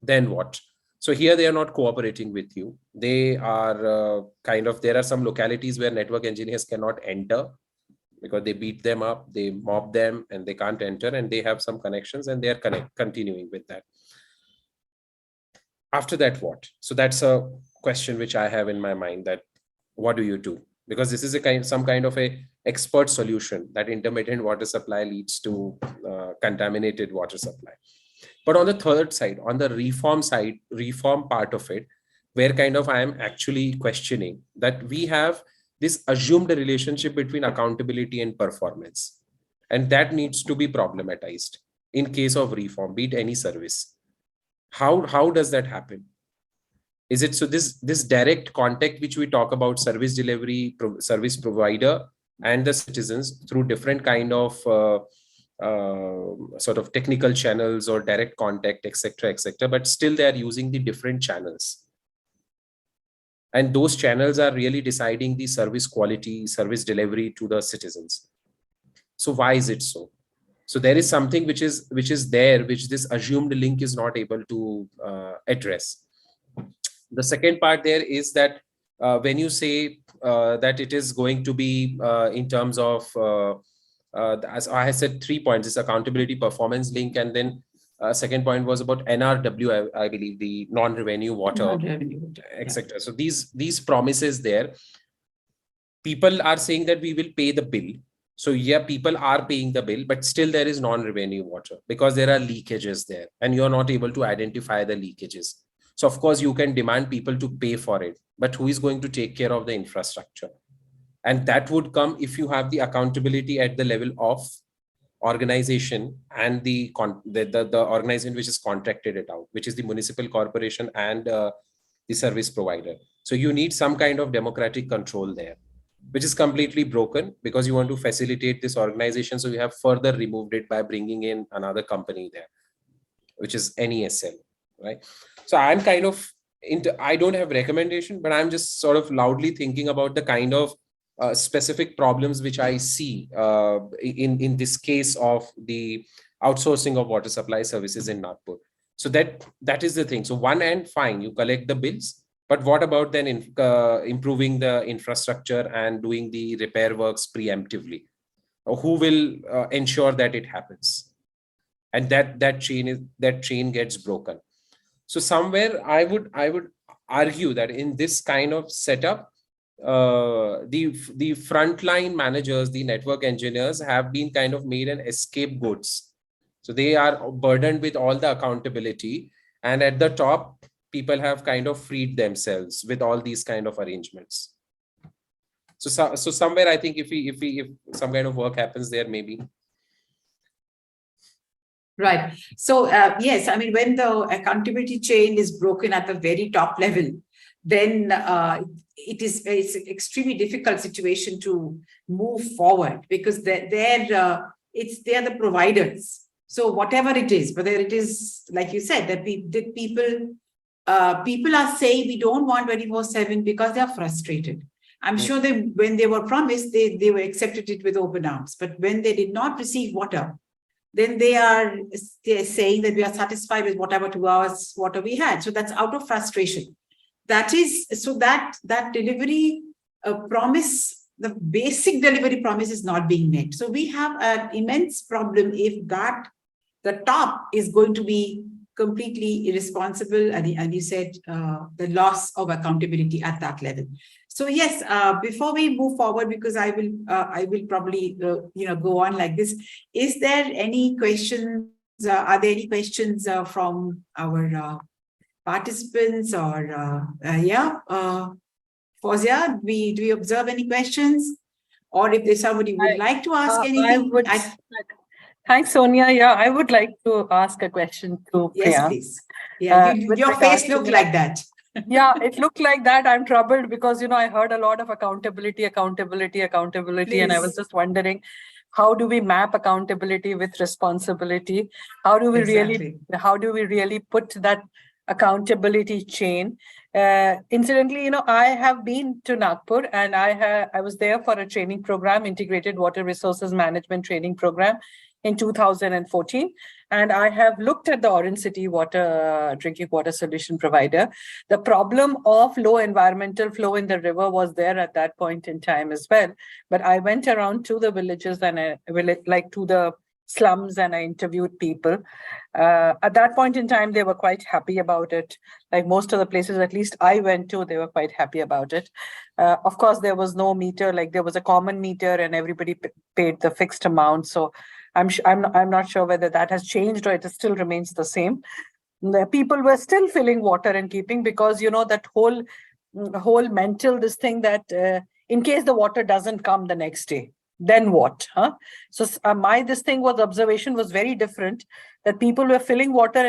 Then what? So here they are not cooperating with you. They are there are some localities where network engineers cannot enter because they beat them up, they mob them, and they can't enter, and they have some connections, and they are continuing with that. After that, what? So that's a question which I have in my mind, that what do you do? Because this is some kind of a expert solution that intermittent water supply leads to contaminated water supply. But on the third side, on the reform part of it, where kind of I am actually questioning that we have this assumed relationship between accountability and performance, and that needs to be problematized in case of reform, be it any service. How does that happen? Is it so this direct contact which we talk about, service delivery, service provider and the citizens through different kind of sort of technical channels or direct contact, etc., but still they are using the different channels, and those channels are really deciding the service quality, service delivery to the citizens. So why is it so? So there is something which is there, which this assumed link is not able to address. The second part there is that when you say that it is going to be in terms of, as I said, 3 points, this accountability performance link, and then second point was about NRW, I believe, the non-revenue water, etc. So these promises there, people are saying that we will pay the bill. So yeah, people are paying the bill, but still there is non-revenue water because there are leakages there and you're not able to identify the leakages. So of course you can demand people to pay for it, but who is going to take care of the infrastructure? And that would come if you have the accountability at the level of organization and the organization which is contracted it out, which is the municipal corporation and the service provider. So you need some kind of democratic control there, which is completely broken because you want to facilitate this organization. So you have further removed it by bringing in another company there, which is NESL, right? So I'm kind of I don't have recommendation, but I'm just sort of loudly thinking about the kind of specific problems which I see in this case of the outsourcing of water supply services in Nagpur. So that is the thing. So one end, fine, you collect the bills, but what about then improving the infrastructure and doing the repair works preemptively? Who will ensure that it happens? And that chain gets broken. So somewhere I would argue that in this kind of setup, the frontline managers, the network engineers have been kind of made an scapegoats. So they are burdened with all the accountability, and at the top, people have kind of freed themselves with all these kind of arrangements. So somewhere I think if some kind of work happens there, maybe. Right. So yes, I mean, when the accountability chain is broken at the very top level, then it's extremely difficult situation to move forward because they're the providers. So whatever it is, whether it is like you said that people are saying we don't want 24/7 because they are frustrated. I'm sure when they were promised, they were accepted it with open arms. But when they did not receive water, then they're saying that we are satisfied with whatever 2 hours water we had. So that's out of frustration. That is, so that delivery promise, the basic delivery promise is not being met. So we have an immense problem if the top is going to be completely irresponsible, and you said the loss of accountability at that level. So yes, before we move forward, because I will probably go on like this. Is there any questions? Are there any questions from our participants or Fawzia? Do we observe any questions, or if there's somebody who would like to ask anything? Thanks, Sonia. Yeah, I would like to ask a question to Priyank. Yes, please. Yeah, your face looked like that. Yeah, it looked like that. I'm troubled because, I heard a lot of accountability, Please. and I was just wondering, how do we map accountability with responsibility? How do we really put that accountability chain? Incidentally, I have been to Nagpur and I was there for a training program, Integrated Water Resources Management Training Program in 2014. And I have looked at the Orange City drinking water solution provider. The problem of low environmental flow in the river was there at that point in time as well. But I went around to the villages and to the slums, and I interviewed people. At that point in time, they were quite happy about it. Like most of the places, at least I went to, they were quite happy about it. Of course, there was no meter, like there was a common meter and everybody paid the fixed amount. So I'm not sure whether that has changed or it still remains the same. The people were still filling water and keeping because, that whole mental, this thing that in case the water doesn't come the next day, then what? So observation was very different, that people were filling water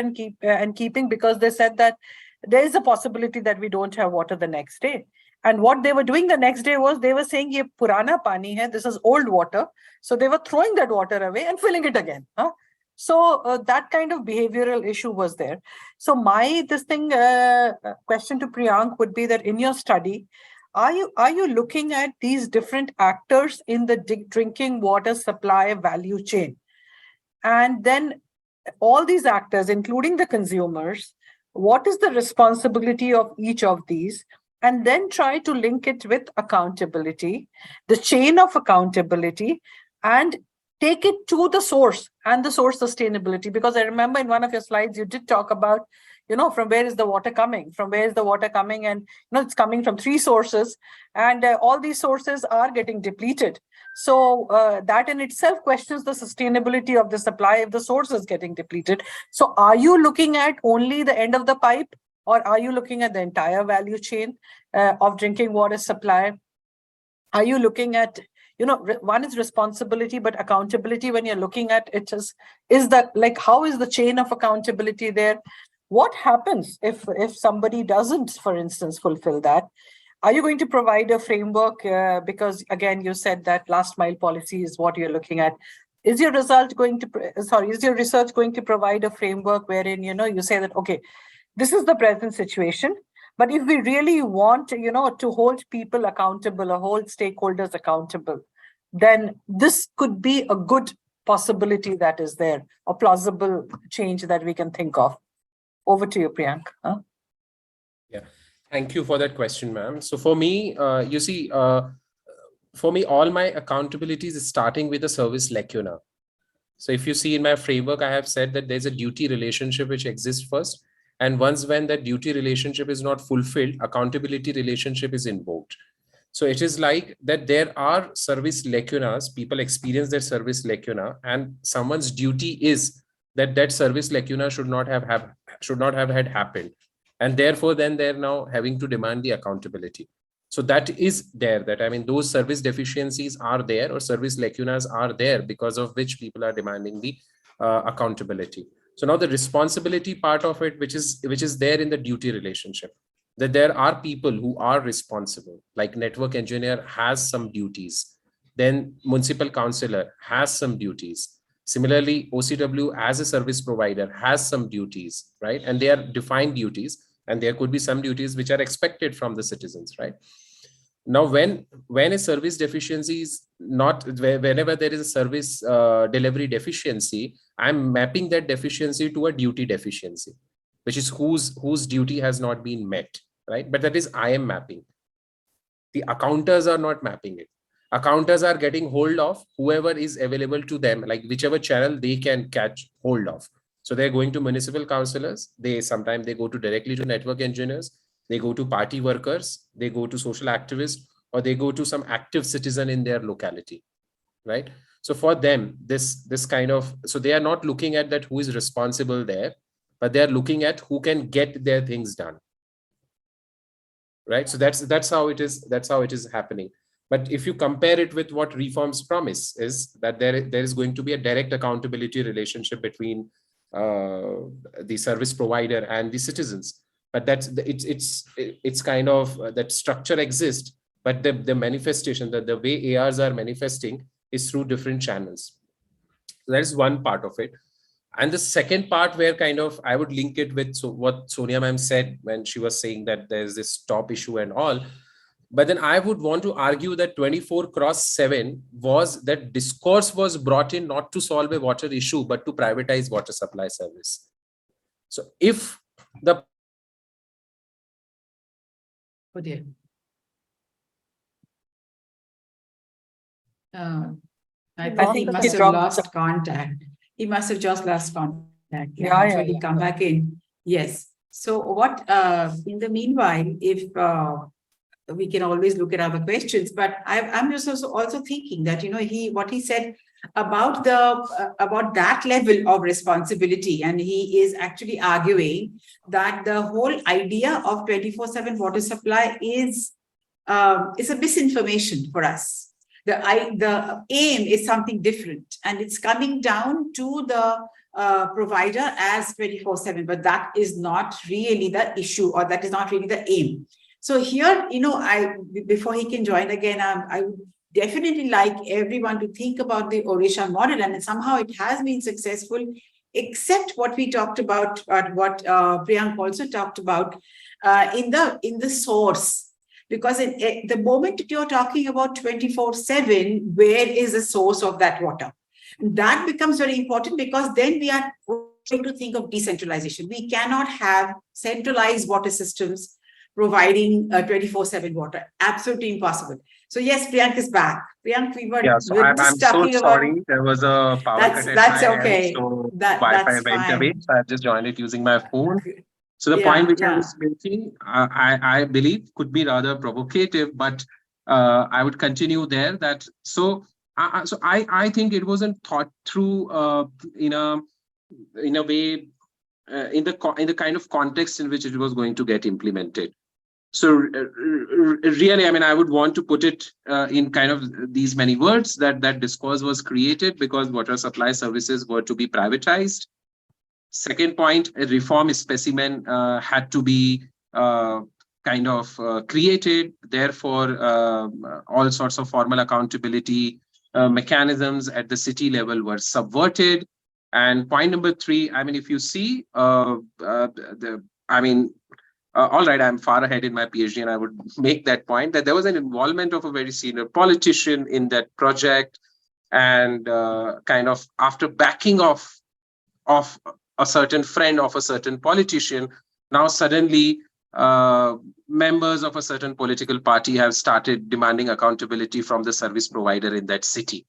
and keeping because they said that there is a possibility that we don't have water the next day. And what they were doing the next day was they were saying, "Ye purana pani hai, this is old water." So they were throwing that water away and filling it again. So that kind of behavioral issue was there. So my question to Priyank would be that in your study, are you looking at these different actors in the drinking water supply value chain? And then all these actors, including the consumers, what is the responsibility of each of these? And then try to link it with accountability, the chain of accountability, and take it to the source and the source sustainability. Because I remember in one of your slides, you did talk about, from where is the water coming? From where is the water coming? And, it's coming from 3 sources, and all these sources are getting depleted. So that in itself questions the sustainability of the supply if the source is getting depleted. So are you looking at only the end of the pipe, or are you looking at the entire value chain of drinking water supply? Are you looking at, one is responsibility, but accountability, when you're looking at it, is that, like, how is the chain of accountability there? What happens if somebody doesn't, for instance, fulfill that? Are you going to provide a framework? Because again, you said that last mile policy is what you're looking at. Is your research going to provide a framework wherein, you say that, okay, this is the present situation, but if we really want, to hold people accountable or hold stakeholders accountable, then this could be a good possibility that is there, a plausible change that we can think of. Over to you, Priyank. Yeah, thank you for that question, ma'am. So for me, for me, all my accountabilities is starting with a service lacuna. So if you see in my framework, I have said that there's a duty relationship which exists first. And once when that duty relationship is not fulfilled, accountability relationship is invoked. So it is like that there are service lacunas, people experience their service lacuna, and someone's duty is that that service lacuna should not have had happened. And therefore, then they're now having to demand the accountability. So that is there, that, I mean, those service deficiencies are there, or service lacunas are there, because of which people are demanding the accountability. So now the responsibility part of it, which is there in the duty relationship, that there are people who are responsible, like network engineer has some duties, then municipal councillor has some duties. Similarly, OCW as a service provider has some duties, right? And they are defined duties, and there could be some duties which are expected from the citizens, right? Now, when a service deficiency is not, whenever there is a service delivery deficiency, I'm mapping that deficiency to a duty deficiency, which is whose duty has not been met, right? But that is I am mapping. The accounters are not mapping it. Accounters are getting hold of whoever is available to them, like whichever channel they can catch hold of. So they're going to municipal councillors. Sometimes they go to directly to network engineers. They go to party workers, they go to social activists, or they go to some active citizen in their locality, right? So for them, this kind of, so they are not looking at that who is responsible there, but they are looking at who can get their things done, right? So that's how it is happening. But if you compare it with what reforms promise, is that there is going to be a direct accountability relationship between the service provider and the citizens. But it's kind of that structure exists, but the manifestation, the way ARs are manifesting is through different channels. So that is one part of it. And the second part, where kind of I would link it with what Sonia ma'am said when she was saying that there's this top issue and all. But then I would want to argue that 24/7 was that discourse was brought in not to solve a water issue, but to privatize water supply service. So if the Oh dear. I think he must have lost contact. He must have just lost contact. Yeah. He'll come back in. Yes. So what, in the meanwhile, if we can always look at other questions, but I'm just also thinking that, what he said about that level of responsibility, and he is actually arguing that the whole idea of 24/7 water supply is a misinformation for us. The aim is something different, and it's coming down to the provider as 24/7, but that is not really the issue, or that is not really the aim. So here, before he can join again, I would definitely like everyone to think about the Odisha model, and somehow it has been successful, except what we talked about, what Priyank also talked about in the source. Because the moment you're talking about 24/7, where is the source of that water? That becomes very important, because then we are going to think of decentralization. We cannot have centralized water systems providing 24/7 water. Absolutely impossible. So yes, Priyank is back. Priyank, we were so just I'm talking so sorry. about. There was a power cut at That's my okay. end, so That's Wi-Fi went fine. away. So I've just joined it using my phone. So the point which I was making, I believe could be rather provocative, but I would continue there. That so I think it wasn't thought through in a way in the kind of context in which it was going to get implemented. So really, I mean, I would want to put it in kind of these many words that discourse was created because water supply services were to be privatized. Second point, a reform specimen had to be kind of created. Therefore, all sorts of formal accountability mechanisms at the city level were subverted. And point number three, I mean, if you see, all right, I'm far ahead in my PhD, and I would make that point that there was an involvement of a very senior politician in that project, and kind of after backing off of a certain friend of a certain politician, now suddenly members of a certain political party have started demanding accountability from the service provider in that city.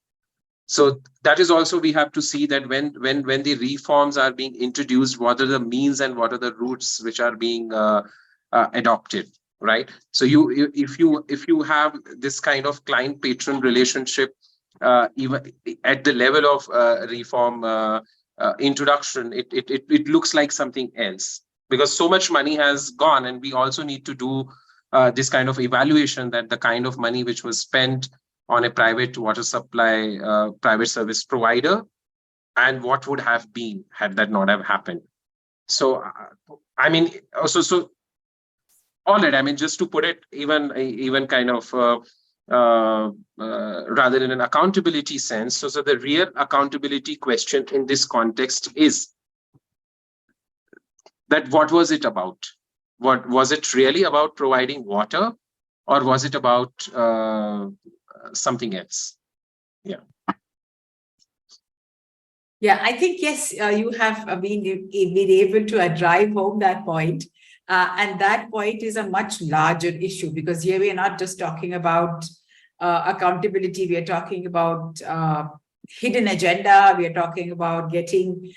So that is also, we have to see that when the reforms are being introduced, what are the means and what are the routes which are being adopted, right? So if you have this kind of client patron relationship, even at the level of reform introduction, it looks like something else, because so much money has gone, and we also need to do this kind of evaluation that the kind of money which was spent on a private water supply, private service provider, and what would have been had that not have happened. So, I mean, so all right. I mean, just to put it even kind of rather in an accountability sense. So the real accountability question in this context is that what was it about? What was it really about providing water, or was it about something else? Yeah. Yeah, I think, yes, you have been able to drive home that point. And that point is a much larger issue, because here we are not just talking about accountability, we are talking about hidden agenda, we are talking about getting,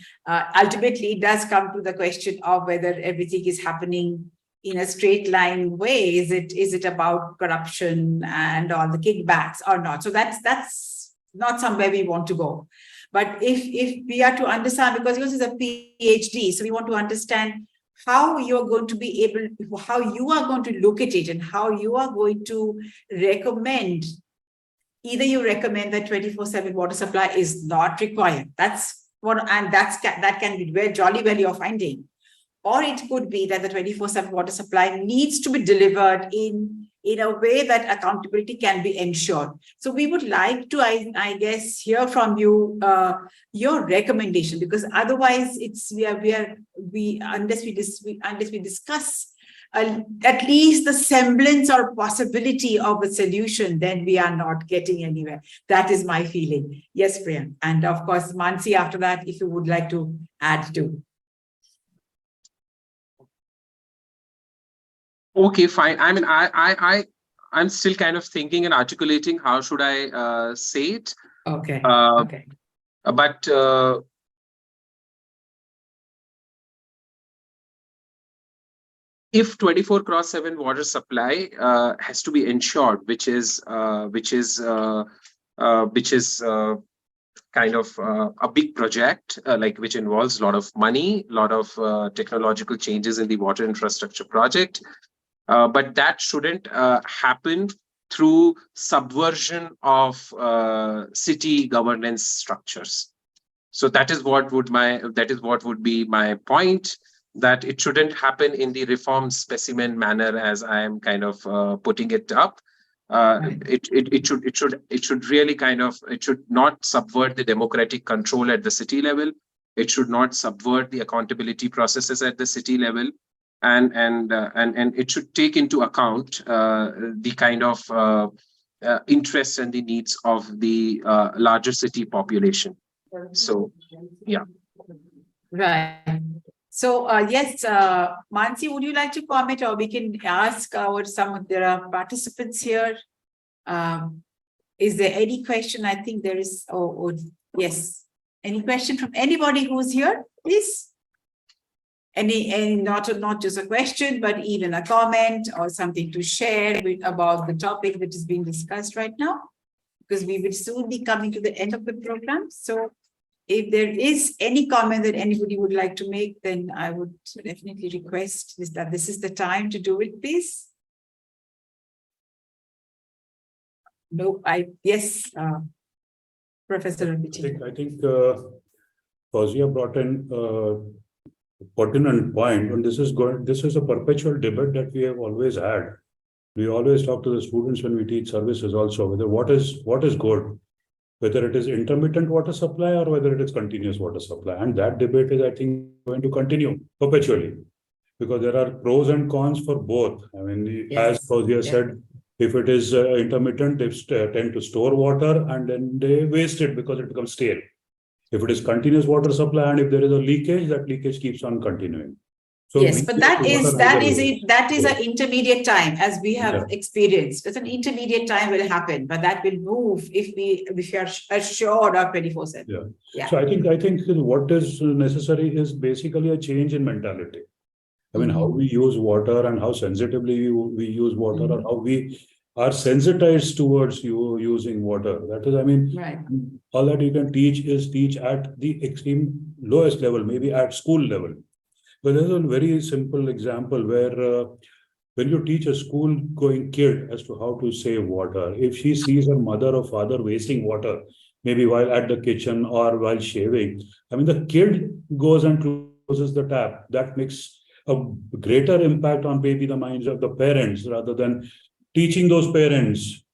ultimately it does come to the question of whether everything is happening in a straight line way. Is it about corruption and all the kickbacks or not? So that's not somewhere we want to go. But if we are to understand, because yours is a PhD, so we want to understand how you're going to be able, how you are going to look at it, and how you are going to recommend. Either you recommend that 24/7 water supply is not required. That's what, and that can be very jolly well your finding. Or it could be that the 24/7 water supply needs to be delivered in a way that accountability can be ensured. So we would like to, I guess, hear from you your recommendation, because otherwise unless we discuss at least the semblance or possibility of a solution, then we are not getting anywhere. That is my feeling. Yes, Priyank. And of course, Mansi, after that, if you would like to add to. Okay, fine. I mean, I'm still kind of thinking and articulating how should I say it. Okay. Okay. But if 24/7 water supply has to be ensured, which is kind of a big project, like which involves a lot of money, a lot of technological changes in the water infrastructure project. But that shouldn't happen through subversion of city governance structures. So that is what would be my point, that it shouldn't happen in the reform specimen manner as I am kind of putting it up. It should really kind of, it should not subvert the democratic control at the city level. It should not subvert the accountability processes at the city level. And it should take into account the kind of interests and the needs of the larger city population. So, yeah. Right. So, yes, Mansi, would you like to comment, or we can ask there are participants here. Is there any question? I think there is, yes. Any question from anybody who's here, please? any not just a question, but even a comment or something to share about the topic that is being discussed right now, because we will soon be coming to the end of the program. So if there is any comment that anybody would like to make, then I would definitely request that this is the time to do it, please. No, yes, Professor Abhijit. I think Fauziya brought in a pertinent point, and this is a perpetual debate that we have always had. We always talk to the students when we teach services also, whether what is good, whether it is intermittent water supply or whether it is continuous water supply. And that debate is, I think, going to continue perpetually, because there are pros and cons for both. I mean, as Fauziya said, if it is intermittent, they tend to store water and then they waste it because it becomes stale. If it is continuous water supply and if there is a leakage, that leakage keeps on continuing. So yes, but that is an intermediate time, as we have experienced. It's an intermediate time will happen, but that will move if we are assured of 24/7. Yeah. So I think what is necessary is basically a change in mentality. I mean, how we use water and how sensitively we use water, or how we are sensitized towards using water. That is, I mean, all that you can teach at the extreme lowest level, maybe at school level. But there's a very simple example where when you teach a school-going kid as to how to save water, if she sees her mother or father wasting water, maybe while at the kitchen or while shaving, I mean, the kid goes and closes the tap. That makes a greater impact on maybe the minds of the parents, rather than teaching those parents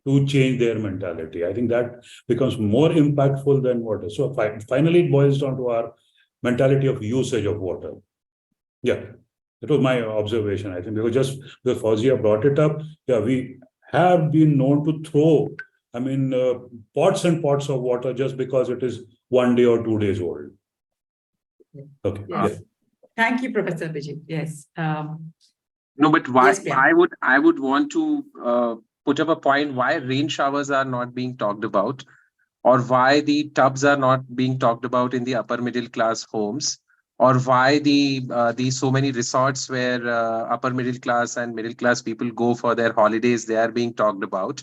to change their mentality. I think that becomes more impactful than water. So finally, it boils down to our mentality of usage of water. Yeah, that was my observation, I think, because Fauziya brought it up. Yeah, we have been known to throw, I mean, pots and pots of water just because it is 1 day or 2 days old. Okay. Yes. Yeah. Thank you, Professor Abhijit. Yes. No, but why? Yes, I would want to put up a point why rain showers are not being talked about, or why the tubs are not being talked about in the upper middle class homes, or why the so many resorts where upper middle class and middle class people go for their holidays, they are being talked about.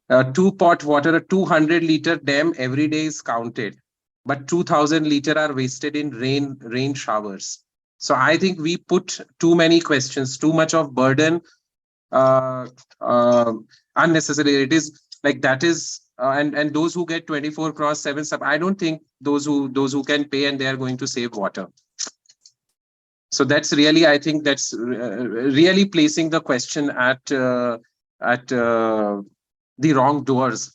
2-pot water, a 200-liter dam every day is counted, but 2,000 liter are wasted in rain showers. So I think we put too many questions, too much of burden, unnecessarily. It is like that is, and those who get 24/7 stuff, I don't think those who can pay and they are going to save water. So that's really, I think that's really placing the question at the wrong doors,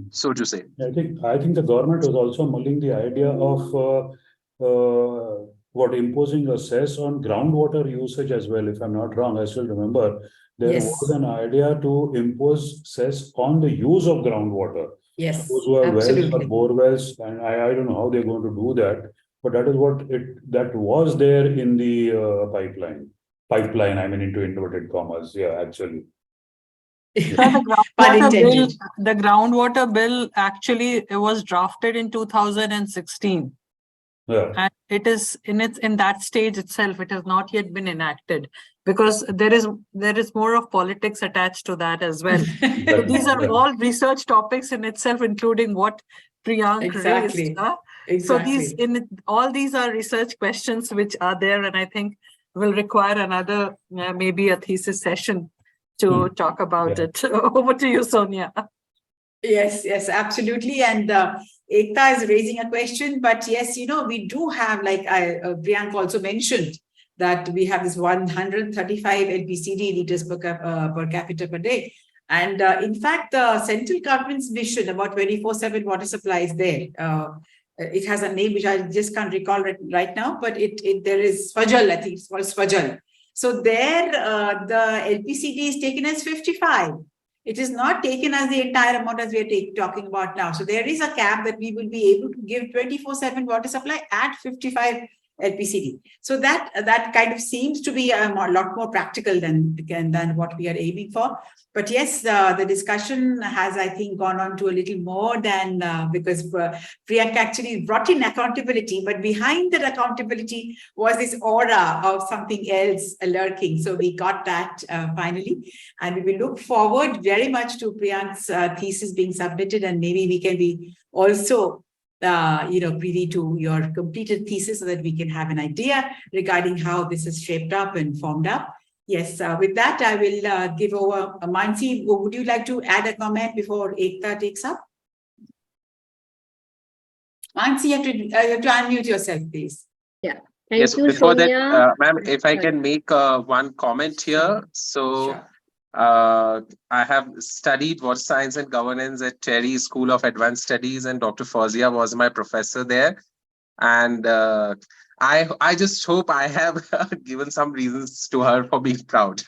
so to say. I think the government was also mulling the idea of imposing a cess on groundwater usage as well. If I'm not wrong, I still remember there was an idea to impose cess on the use of groundwater. Yes, those who have wells or bore wells, and I don't know how they're going to do that, but that is that was there in the pipeline. I mean, into inverted commas. Yeah, actually. So the groundwater bill actually it was drafted in 2016. Yeah. And it is in that stage itself, it has not yet been enacted, because there is more of politics attached to that as well. So these are all research topics in itself, including what Priyank raised. So all these are research questions which are there, and I think will require another maybe a thesis session to talk about it. Over to you, Sonia. Yes, absolutely. And Ekta is raising a question, but yes, we do have, like Priyank also mentioned, that we have this 135 LPCD liters per capita per day. And in fact, the central government's vision about 24/7 water supply is there. It has a name which I just can't recall right now, but there is Swajal, I think it's called Swajal. So there, the LPCD is taken as 55. It is not taken as the entire amount as we are talking about now. So there is a cap that we will be able to give 24/7 water supply at 55 LPCD. So that kind of seems to be a lot more practical than what we are aiming for. But yes, the discussion has, I think, gone on to a little more than because Priyank actually brought in accountability, but behind that accountability was this aura of something else lurking. So we got that finally, and we will look forward very much to Priyank's thesis being submitted, and maybe we can be also privy to your completed thesis so that we can have an idea regarding how this is shaped up and formed up. Yes, with that, I will give over. Mansi, would you like to add a comment before Ekta takes up? Mansi, you have to unmute yourself, please. Yeah, thank you, before Sonia. that, ma'am, if I can make one comment here. So, Sure. I have studied water science and governance at Terry School of Advanced Studies, and Dr. Fawzia was my professor there. And I just hope I have given some reasons to her for being proud.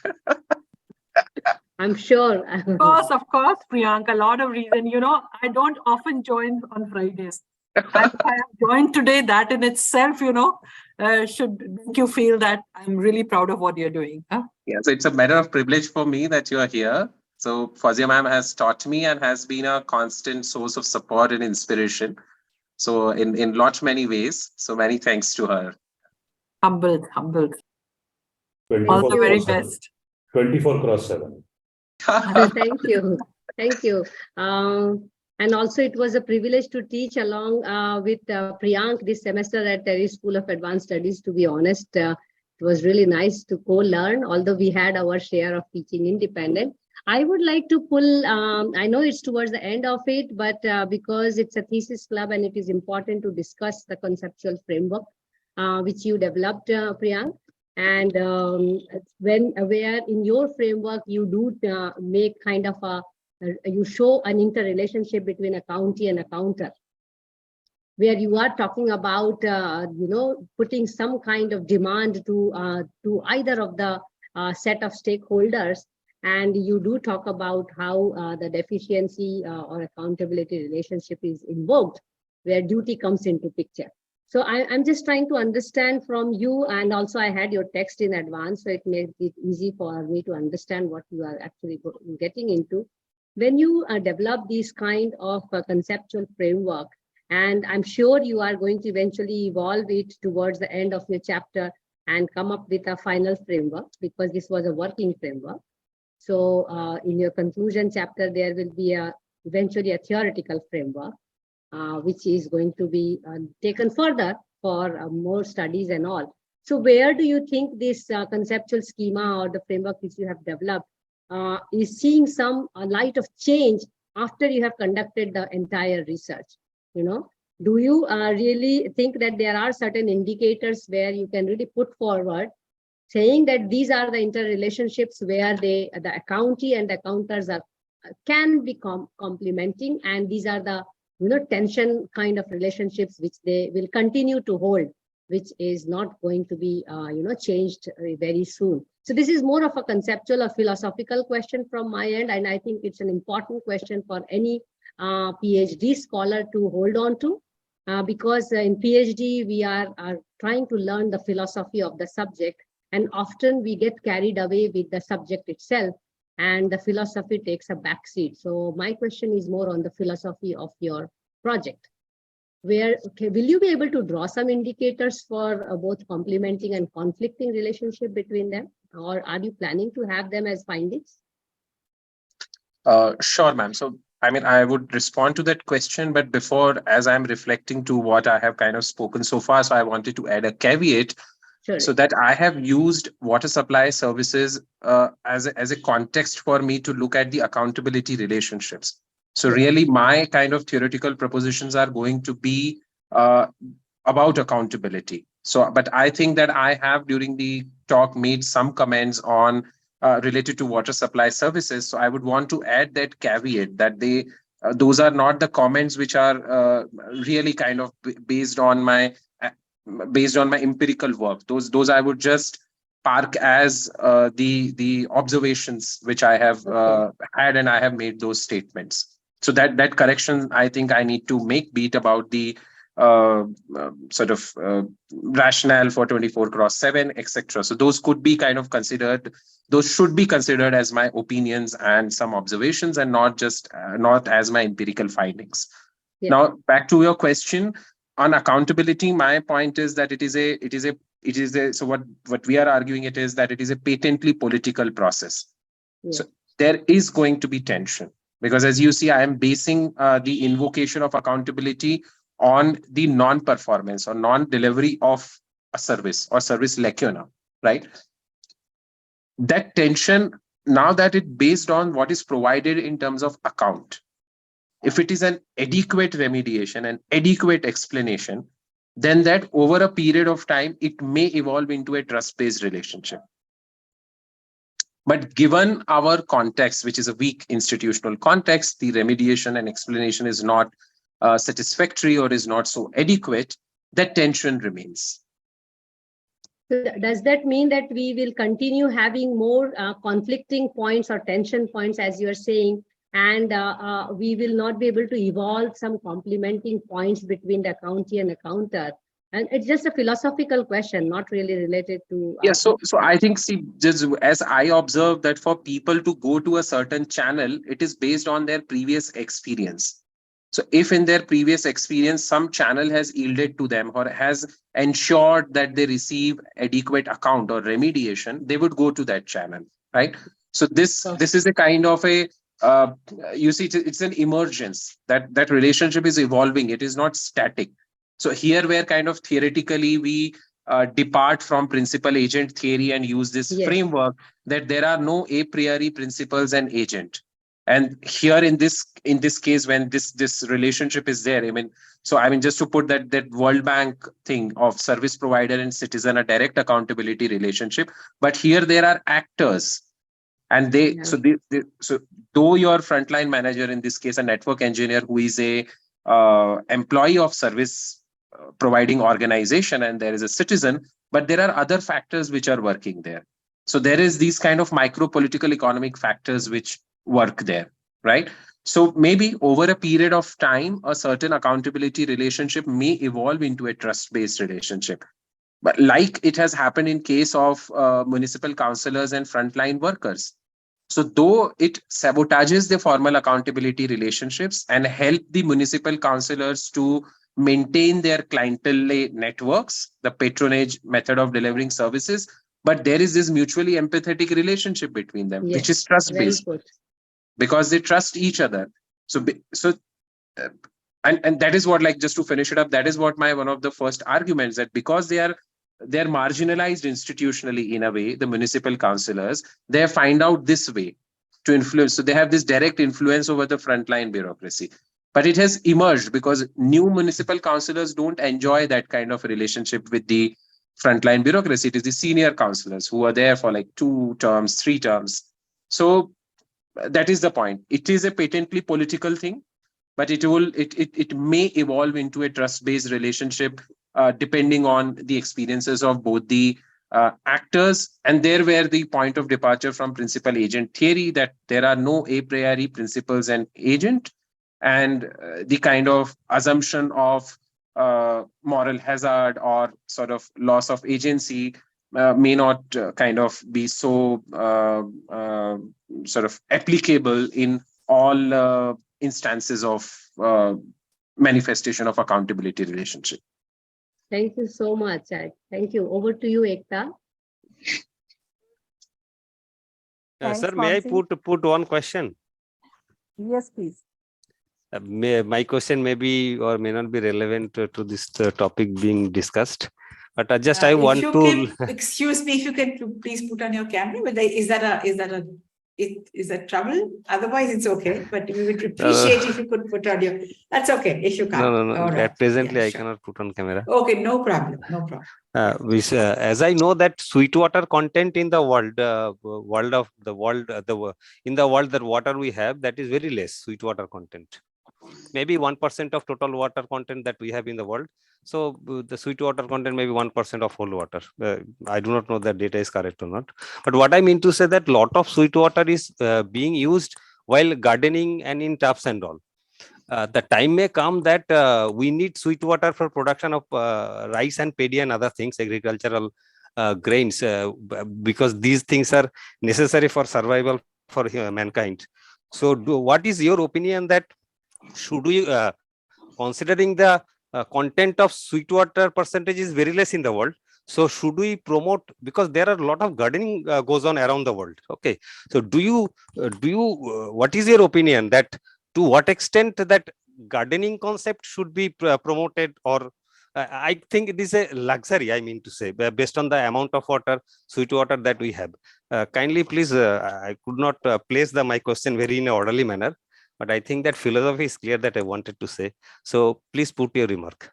I'm sure. Of course, Priyank, a lot of reason. I don't often join on Fridays. And if I have joined today, that in itself, should make you feel that I'm really proud of what you're doing. Huh? Yeah, so it's a matter of privilege for me that you are here. So Fawzia ma'am has taught me and has been a constant source of support and inspiration. So in many ways. So many thanks to her. Humbled. 24 All the very cross 7. best. 24/7. Thank you. And also, it was a privilege to teach along with Priyank this semester at Terry School of Advanced Studies. To be honest, it was really nice to co-learn, although we had our share of teaching independent. I would like to pull, I know it's towards the end of it, but because it's a thesis club and it is important to discuss the conceptual framework which you developed, Priyank. And where in your framework, you do make kind of you show an interrelationship between a county and a counter, where you are talking about, putting some kind of demand to either of the set of stakeholders. And you do talk about how the deficiency or accountability relationship is invoked, where duty comes into picture. So I'm just trying to understand from you, and also I had your text in advance, so it made it easy for me to understand what you are actually getting into. When you develop these kind of conceptual framework, and I'm sure you are going to eventually evolve it towards the end of your chapter and come up with a final framework, because this was a working framework. So in your conclusion chapter, there will be eventually a theoretical framework, which is going to be taken further for more studies and all. So where do you think this conceptual schema or the framework which you have developed is seeing some light of change after you have conducted the entire research? Do you really think that there are certain indicators where you can really put forward saying that these are the interrelationships where the county and the counters can be complementing, and these are the tension kind of relationships which they will continue to hold, which is not going to be changed very soon? So this is more of a conceptual or philosophical question from my end, and I think it's an important question for any PhD scholar to hold on to, because in PhD we are trying to learn the philosophy of the subject, and often we get carried away with the subject itself, and the philosophy takes a backseat. So my question is more on the philosophy of your project. Will you be able to draw some indicators for both complementing and conflicting relationship between them, or are you planning to have them as findings? Sure, ma'am. So, I would respond to that question, but before, as I'm reflecting to what I have kind of spoken so far, so I wanted to add a caveat. Sure. So that I have used water supply services as a context for me to look at the accountability relationships. So really, my kind of theoretical propositions are going to be about accountability. So, but I think that I have during the talk made some comments on related to water supply services. So I would want to add that caveat that those are not the comments which are really kind of based on my empirical work. Those I would just park as the observations which I have had, and I have made those statements. So that correction I think I need to make, be it about the rationale for 24/7, etc. So those could be kind of considered, those should be considered as my opinions and some observations, and not just not as my empirical findings. Yeah. Now, back to your question on accountability, my point is that so what we are arguing it is that it is a patently political process. Yeah. So there is going to be tension, because as you see, I am basing the invocation of accountability on the non-performance or non-delivery of a service or service lacuna, right? That tension, now that it based on what is provided in terms of account, if it is an adequate remediation and adequate explanation, then that over a period of time, it may evolve into a trust-based relationship. But given our context, which is a weak institutional context, the remediation and explanation is not satisfactory or is not so adequate, that tension remains. So does that mean that we will continue having more conflicting points or tension points, as you are saying, and we will not be able to evolve some complementing points between the accountee and accounter? And it's just a philosophical question, not really related to. So I think, see, just as I observe that for people to go to a certain channel, it is based on their previous experience. So if in their previous experience, some channel has yielded to them or has ensured that they receive adequate account or remediation, they would go to that channel, right? So this is a kind of a, you see, it's an emergence, that relationship is evolving. It is not static. So here where kind of theoretically we depart from principal agent theory and use this framework that there are no a priori principals and agent. And here in this case, when this relationship is there, just to put that World Bank thing of service provider and citizen, a direct accountability relationship, but here there are actors, and so though your frontline manager, in this case a network engineer who is a employee of service providing organization, and there is a citizen, but there are other factors which are working there. So there is these kind of micro political economic factors which work there, right? So maybe over a period of time, a certain accountability relationship may evolve into a trust-based relationship. But like it has happened in case of municipal councillors and frontline workers. So though it sabotages the formal accountability relationships and help the municipal councillors to maintain their clientele networks, the patronage method of delivering services, but there is this mutually empathetic relationship between them, which is trust-based, because they trust each other. And that is what, like, just to finish it up, that is what one of the first arguments, that because they're marginalized institutionally in a way, the municipal councillors, they find out this way to influence. So they have this direct influence over the frontline bureaucracy. But it has emerged because new municipal councillors don't enjoy that kind of relationship with the frontline bureaucracy. It is the senior councillors who are there for like 2 terms, 3 terms. So that is the point. It is a patently political thing, but it may evolve into a trust-based relationship depending on the experiences of both the actors. And there where the point of departure from principal agent theory, that there are no a priori principals and agent, and the kind of assumption of moral hazard or sort of loss of agency may not kind of be so sort of applicable in all instances of manifestation of accountability relationship. Thank you so much. Thank you. Over to you, Ekta. Thanks, sir, may I Mansi. put one question? Yes, please. My question may be or may not be relevant to this topic being discussed, but I want to. Excuse me, if you can please put on your camera. But is that trouble? Otherwise, it's okay. But we would appreciate if you could put on your. That's okay if you can't. No. All right. Presently, Yeah, I sure. cannot put on camera. Okay, no problem. No problem. As I know that sweet water content in the world, in the world, that water we have, that is very less sweet water content. Maybe 1% of total water content that we have in the world. So the sweet water content may be 1% of whole water. I do not know that data is correct or not. But what I mean to say that lot of sweet water is being used while gardening and in tubs and all. the time may come that we need sweet water for production of rice and paddy and other things, agricultural grains, because these things are necessary for survival for mankind. So what is your opinion that should we, considering the content of sweet water percentage is very less in the world, so should we promote, because there are a lot of gardening goes on around the world. Okay, so what is your opinion that to what extent that gardening concept should be promoted, or I think it is a luxury, I mean to say, based on the amount of water, sweet water that we have. Kindly please, I could not place my question very in an orderly manner, but I think that philosophy is clear that I wanted to say. So please put your remark.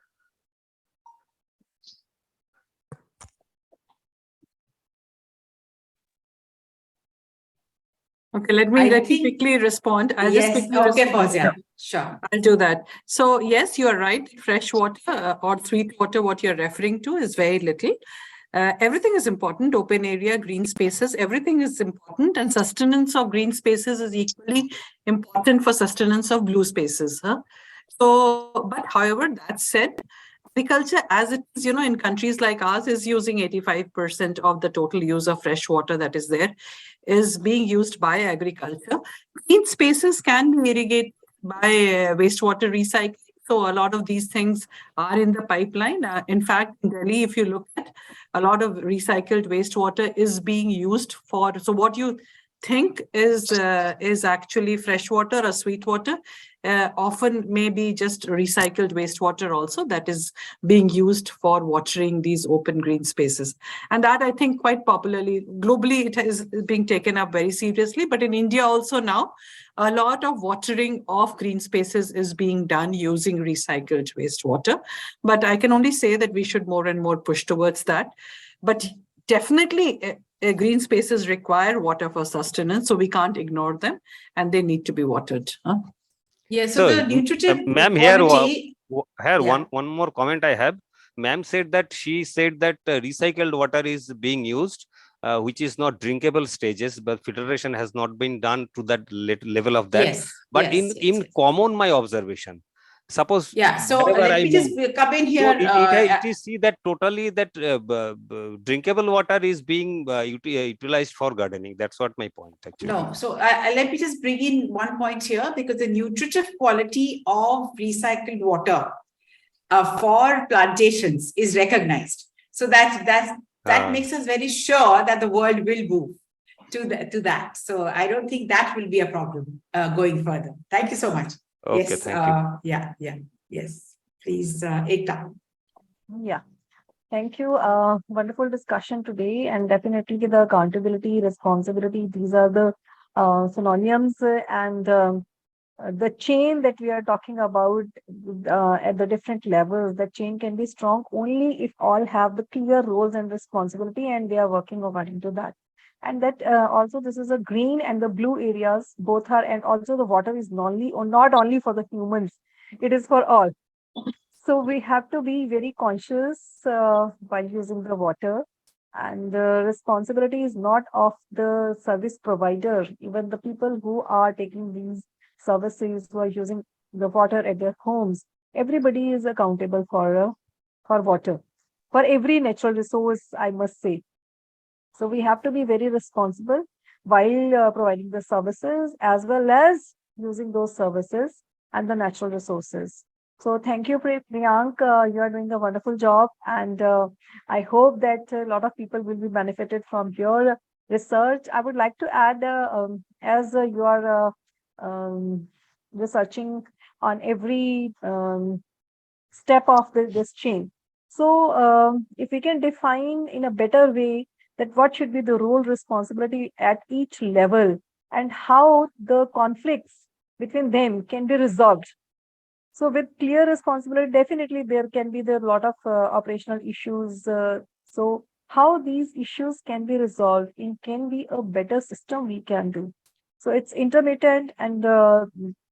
Okay, let me quickly respond. I'll just quickly respond. Fauzia. Sure. I'll do that. So yes, you are right. Fresh water or sweet water, what you're referring to is very little. Everything is important. Open area, green spaces, everything is important. And sustenance of green spaces is equally important for sustenance of blue spaces. So, but however, that said, agriculture as it is, in countries like ours is using 85% of the total use of fresh water that is there is being used by agriculture. Green spaces can be irrigated by wastewater recycling. So a lot of these things are in the pipeline. In fact, in Delhi, if you look at a lot of recycled wastewater is being used for, so what you think is actually fresh water or sweet water, often maybe just recycled wastewater also that is being used for watering these open green spaces. And that I think quite popularly, globally, it is being taken up very seriously. But in India also now, a lot of watering of green spaces is being done using recycled wastewater. But I can only say that we should more and more push towards that. But definitely, green spaces require water for sustenance, so we can't ignore them, and they need to be watered. Yeah, so the nutritive ma'am, quality... one more comment I have. Ma'am said that recycled water is being used, which is not drinkable stages, but filtration has not been done to that level of that. Yes. But in common, my observation, suppose so let me just come in here. It is see that totally that drinkable water is being utilized for gardening. That's what my point actually. No, so let me just bring in one point here, because the nutritive quality of recycled water for plantations is recognized. So that makes us very sure that the world will move to that. So I don't think that will be a problem going further. Thank you so much. Okay, yes, thank you. Yes, please, Ekta. Yeah, thank you. Wonderful discussion today, and definitely the accountability, responsibility, these are the synonyms, and the chain that we are talking about at the different levels. The chain can be strong only if all have the clear roles and responsibility, and they are working according to that. And that also this is a green and the blue areas, both are, and also the water is not only for the humans, it is for all. So we have to be very conscious while using the water, and the responsibility is not of the service provider, even the people who are taking these services, who are using the water at their homes. Everybody is accountable for water, for every natural resource, I must say. So we have to be very responsible while providing the services as well as using those services and the natural resources. So thank you, Priyank. You are doing a wonderful job, and I hope that a lot of people will be benefited from your research. I would like to add, as you are researching on every step of this chain. So if we can define in a better way that what should be the role responsibility at each level, and how the conflicts between them can be resolved. So with clear responsibility, definitely there can be a lot of operational issues. So how these issues can be resolved can be a better system we can do. So it's intermittent, and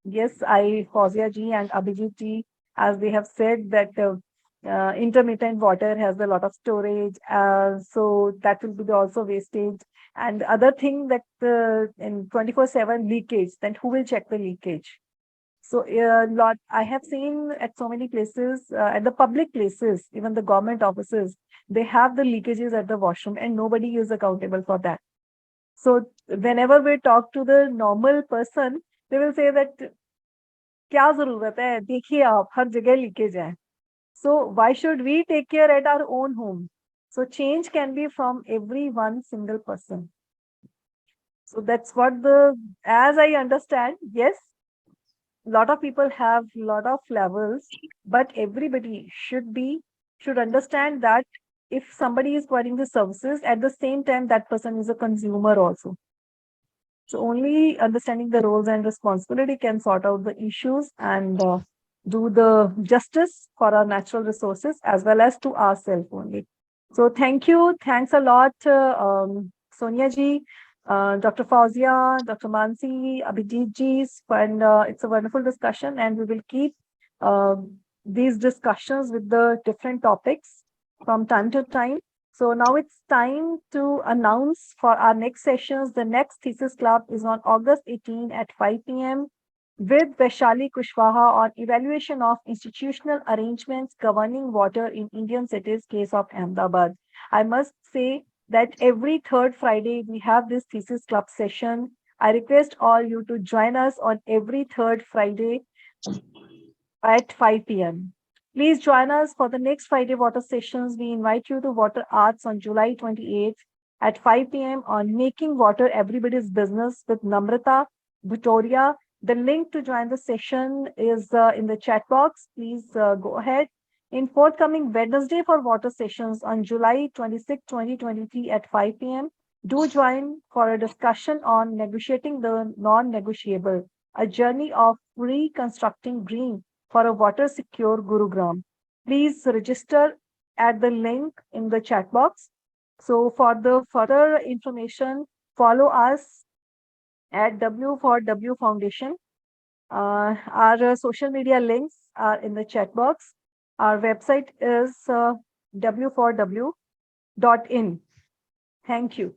yes, Fauzia ji and Abhijit ji, as they have said that intermittent water has a lot of storage, so that will be also wastage. And other thing that in 24/7 leakage, then who will check the leakage? So I have seen at so many places, at the public places, even the government offices, they have the leakages at the washroom and nobody is accountable for that. So whenever we talk to the normal person, they will say that क्या जरूरत है देखिए आप हर जगह leakage है. So why should we take care at our own home? So change can be from every one single person. So that's what as I understand, yes, a lot of people have a lot of levels, but everybody should understand that if somebody is providing the services, at the same time, that person is a consumer also. So only understanding the roles and responsibility can sort out the issues and do the justice for our natural resources as well as to ourselves only. So thank you. Thanks a lot, Sonia ji, Dr. Fauzia, Dr. Mansi, Abhijit ji, and it's a wonderful discussion, and we will keep these discussions with the different topics from time to time. So now it's time to announce for our next sessions. The next thesis club is on August 18 at 5 p.m. with Vaishali Kushwaha on evaluation of institutional arrangements governing water in Indian cities, case of Ahmedabad. I must say that every third Friday we have this thesis club session. I request all you to join us on every third Friday at 5 p.m. Please join us for the next Friday water sessions. We invite you to Water Arts on July 28th at 5 p.m. on Making Water Everybody's Business with Namrata Bhutoria. The link to join the session is in the chat box. Please go ahead. In forthcoming Wednesday for water sessions on July 26, 2023 at 5 p.m., do join for a discussion on negotiating the non-negotiable, a journey of reconstructing green for a water secure Gurugram. Please register at the link in the chat box. So for the further information, follow us at W4W Foundation. Our social media links are in the chat box. Our website is w4w.in. Thank you.